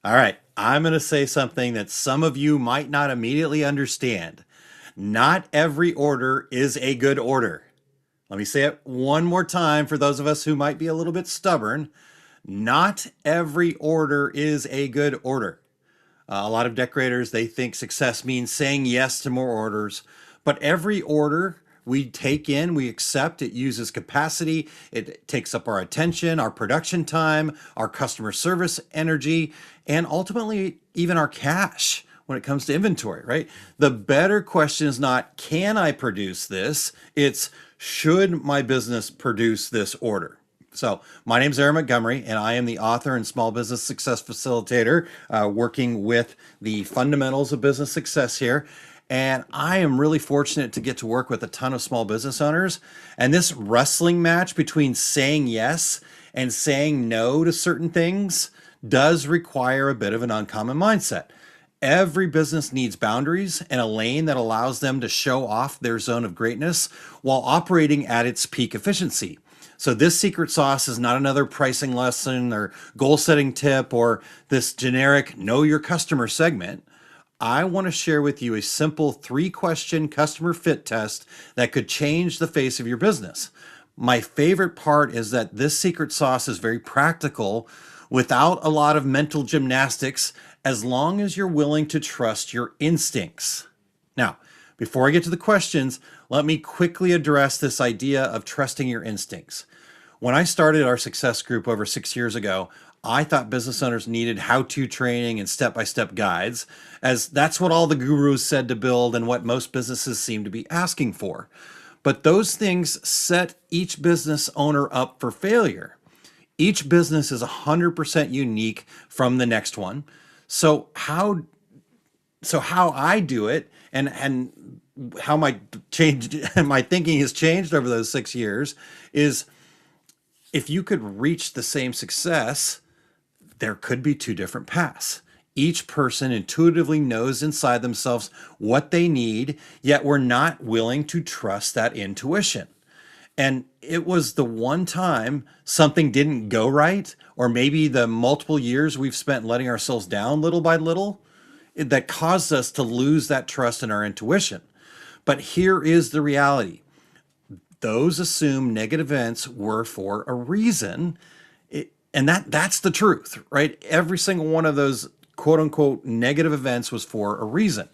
All right, I'm going to say something that some of you might not immediately understand. Not every order is a good order. Let me say it one more time for those of us who might be a little bit stubborn. Not every order is a good order. A lot of decorators, they think success means saying yes to more orders, but every order we take in, we accept, it uses capacity, it takes up our attention, our production time, our customer service energy, and ultimately even our cash when it comes to inventory, right? The better question is not, can I produce this? It's, should my business produce this order? So my name is Aaron Montgomery, and I am the author and small business success facilitator, working with the fundamentals of business success here. And I am really fortunate to get to work with a ton of small business owners. And this wrestling match between saying yes and saying no to certain things does require a bit of an uncommon mindset. Every business needs boundaries and a lane that allows them to show off their zone of greatness while operating at its peak efficiency. So this secret sauce is not another pricing lesson or goal setting tip or this generic know your customer segment. I want to share with you a simple 3-question customer fit test that could change the face of your business. My favorite part is that this secret sauce is very practical without a lot of mental gymnastics, as long as you're willing to trust your instincts. Now, before I get to the questions, let me quickly address this idea of trusting your instincts. When I started our success group over 6 years ago, I thought business owners needed how-to training and step-by-step guides, as that's what all the gurus said to build and what most businesses seem to be asking for. But those things set each business owner up for failure. Each business is 100% unique from the next one. So how I do it and how my thinking has changed over those 6 years is, if you could reach the same success, there could be 2 different paths. Each person intuitively knows inside themselves what they need, yet we're not willing to trust that intuition. And it was the one time something didn't go right, or maybe the multiple years we've spent letting ourselves down little by little, that caused us to lose that trust in our intuition. But here is the reality. Those assumed negative events were for a reason. And that's the truth, right? Every single one of those quote unquote negative events was for a reason.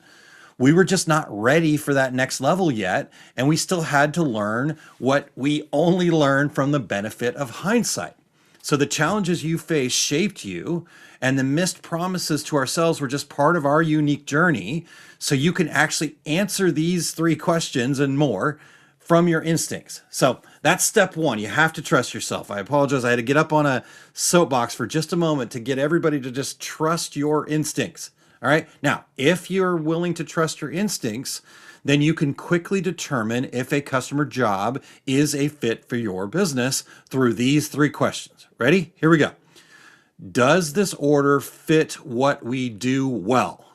We were just not ready for that next level yet. And we still had to learn what we only learn from the benefit of hindsight. So the challenges you faced shaped you, and the missed promises to ourselves were just part of our unique journey. So you can actually answer these 3 questions and more from your instincts. So that's step one. You have to trust yourself. I apologize. I had to get up on a soapbox for just a moment to get everybody to just trust your instincts. All right. Now, if you're willing to trust your instincts, then you can quickly determine if a customer job is a fit for your business through these 3 questions. Ready? Here we go. Does this order fit what we do well?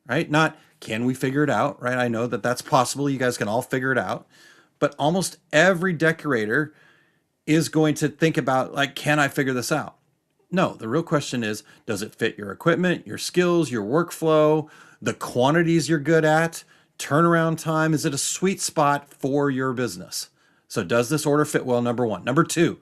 Right? Not can we figure it out, right? I know that that's possible. You guys can all figure it out. But almost every decorator is going to think about, like, can I figure this out? No, the real question is, does it fit your equipment, your skills, your workflow, the quantities you're good at, turnaround time? Is it a sweet spot for your business? So does this order fit well, number 1? Number 2,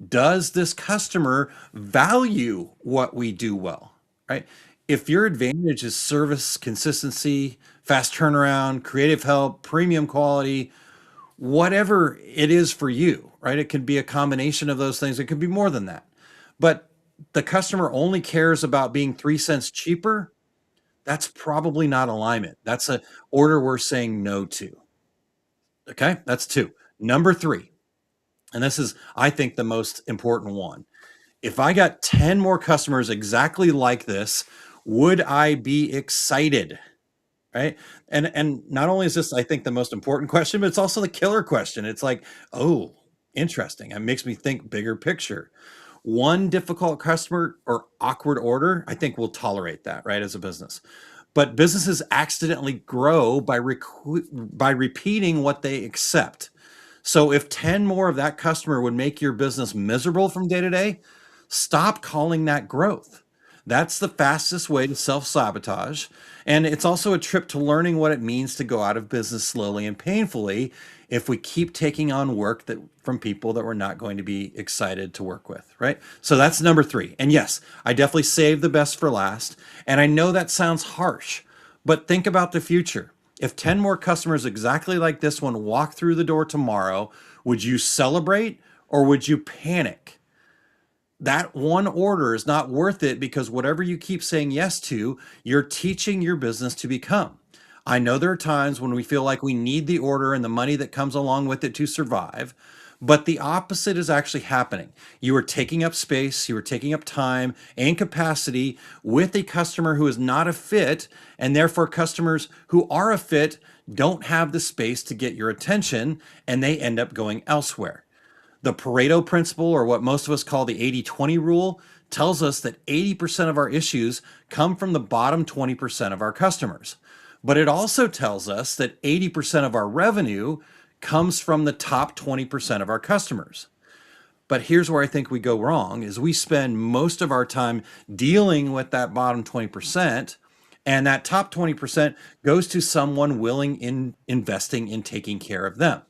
does this customer value what we do well, right? If your advantage is service, consistency, fast turnaround, creative help, premium quality, whatever it is for you, right? It could be a combination of those things. It could be more than that. But the customer only cares about being 3 cents cheaper. That's probably not alignment. That's an order we're saying no to. Okay, that's 2. Number 3, and this is, I think, the most important one. If I got 10 more customers exactly like this, would I be excited? Right? And not only is this, I think, the most important question, but it's also the killer question. It's like, oh, interesting. It makes me think bigger picture. One difficult customer or awkward order, I think we'll tolerate that, right, as a business. But businesses accidentally grow by repeating what they accept. So if 10 more of that customer would make your business miserable from day to day, stop calling that growth. That's the fastest way to self-sabotage. And it's also a trip to learning what it means to go out of business slowly and painfully if we keep taking on work that from people that we're not going to be excited to work with, right? So that's number 3. And yes, I definitely saved the best for last. And I know that sounds harsh, but think about the future. If 10 more customers exactly like this one walk through the door tomorrow, would you celebrate or would you panic? That one order is not worth it because whatever you keep saying yes to, you're teaching your business to become. I know there are times when we feel like we need the order and the money that comes along with it to survive, but the opposite is actually happening. You are taking up space, you are taking up time and capacity with a customer who is not a fit, and therefore customers who are a fit don't have the space to get your attention and they end up going elsewhere. The Pareto principle, or what most of us call the 80-20 rule, tells us that 80% of our issues come from the bottom 20% of our customers. But it also tells us that 80% of our revenue comes from the top 20% of our customers. But here's where I think we go wrong, is we spend most of our time dealing with that bottom 20%, and that top 20% goes to someone willing in investing in taking care of them.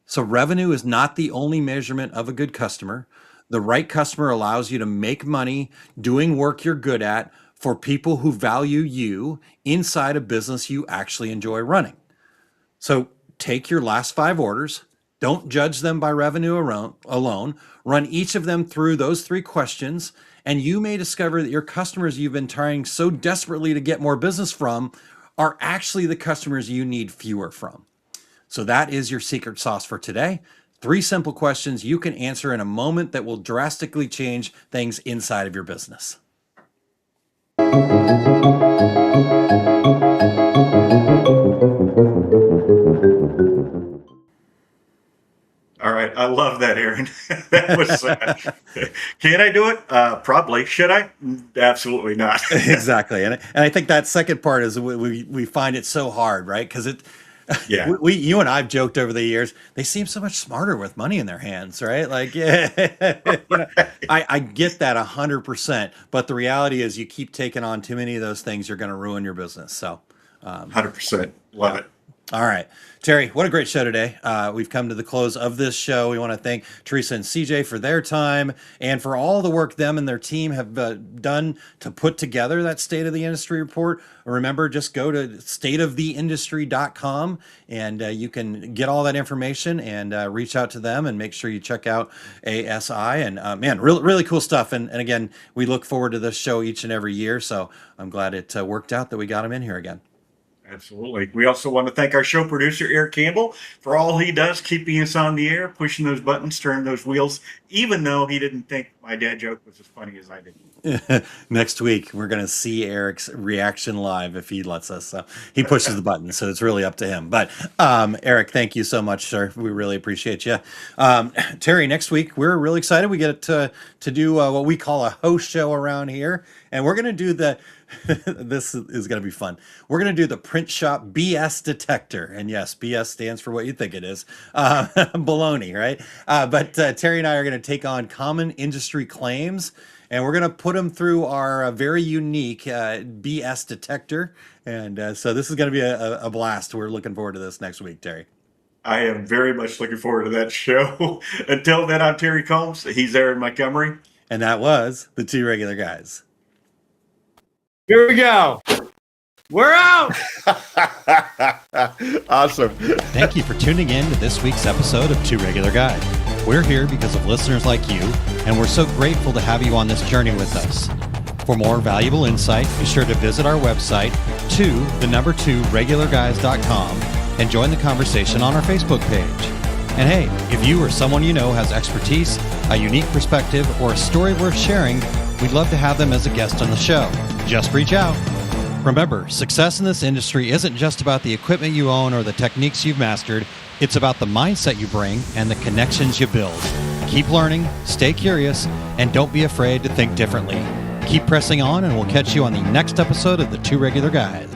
So revenue is not the only measurement of a good customer. The right customer allows you to make money doing work you're good at for people who value you inside a business you actually enjoy running. So take your last 5 orders. Don't judge them by revenue alone. Run each of them through those 3 questions, and you may discover that your customers you've been trying so desperately to get more business from are actually the customers you need fewer from. So that is your secret sauce for today. 3 simple questions you can answer in a moment that will drastically change things inside of your business. All right, I love that, Aaron. That was. Can I do it? Probably. Should I? Absolutely not. Exactly, and I think that second part is we find it so hard, right? Because it. Yeah. You and I've joked over the years, they seem so much smarter with money in their hands, right? Like, yeah, I get that 100%, but the reality is you keep taking on too many of those things, you're going to ruin your business. So, 100%. Love it. All right. Terry, what a great show today. We've come to the close of this show. We want to thank Theresa and C.J. for their time and for all the work them and their team have done to put together that State of the Industry report. Remember, just go to stateoftheindustry.com and you can get all that information and reach out to them and make sure you check out ASI. And man, really cool stuff. And again, we look forward to this show each and every year. So I'm glad it worked out that we got them in here again. Absolutely. We also want to thank our show producer, Eric Campbell, for all he does, keeping us on the air, pushing those buttons, turning those wheels, even though he didn't think my dad joke was as funny as I did. Next week, we're going to see Eric's reaction live if he lets us. So he pushes the button, so it's really up to him. But Eric, thank you so much, sir. We really appreciate you. Terry, next week, we're really excited. We get to do what we call a host show around here. And we're going to do this is going to be fun. We're going to do the print shop BS detector. And yes, BS stands for what you think it is. Baloney, right? But Terry and I are going to take on common industry claims, and we're going to put them through our very unique BS detector. And so this is going to be a blast. We're looking forward to this next week, Terry. I am very much looking forward to that show. Until then, I'm Terry Combs. He's Aaron Montgomery. And that was the Two Regular Guys. Here we go. We're out. Awesome. Thank you for tuning in to this week's episode of Two Regular Guys. We're here because of listeners like you, and we're so grateful to have you on this journey with us. For more valuable insight, be sure to visit our website, 2regularguys.com, and join the conversation on our Facebook page. And hey, if you or someone you know has expertise, a unique perspective, or a story worth sharing, we'd love to have them as a guest on the show. Just reach out. Remember, success in this industry isn't just about the equipment you own or the techniques you've mastered. It's about the mindset you bring and the connections you build. Keep learning, stay curious, and don't be afraid to think differently. Keep pressing on, and we'll catch you on the next episode of the Two Regular Guys.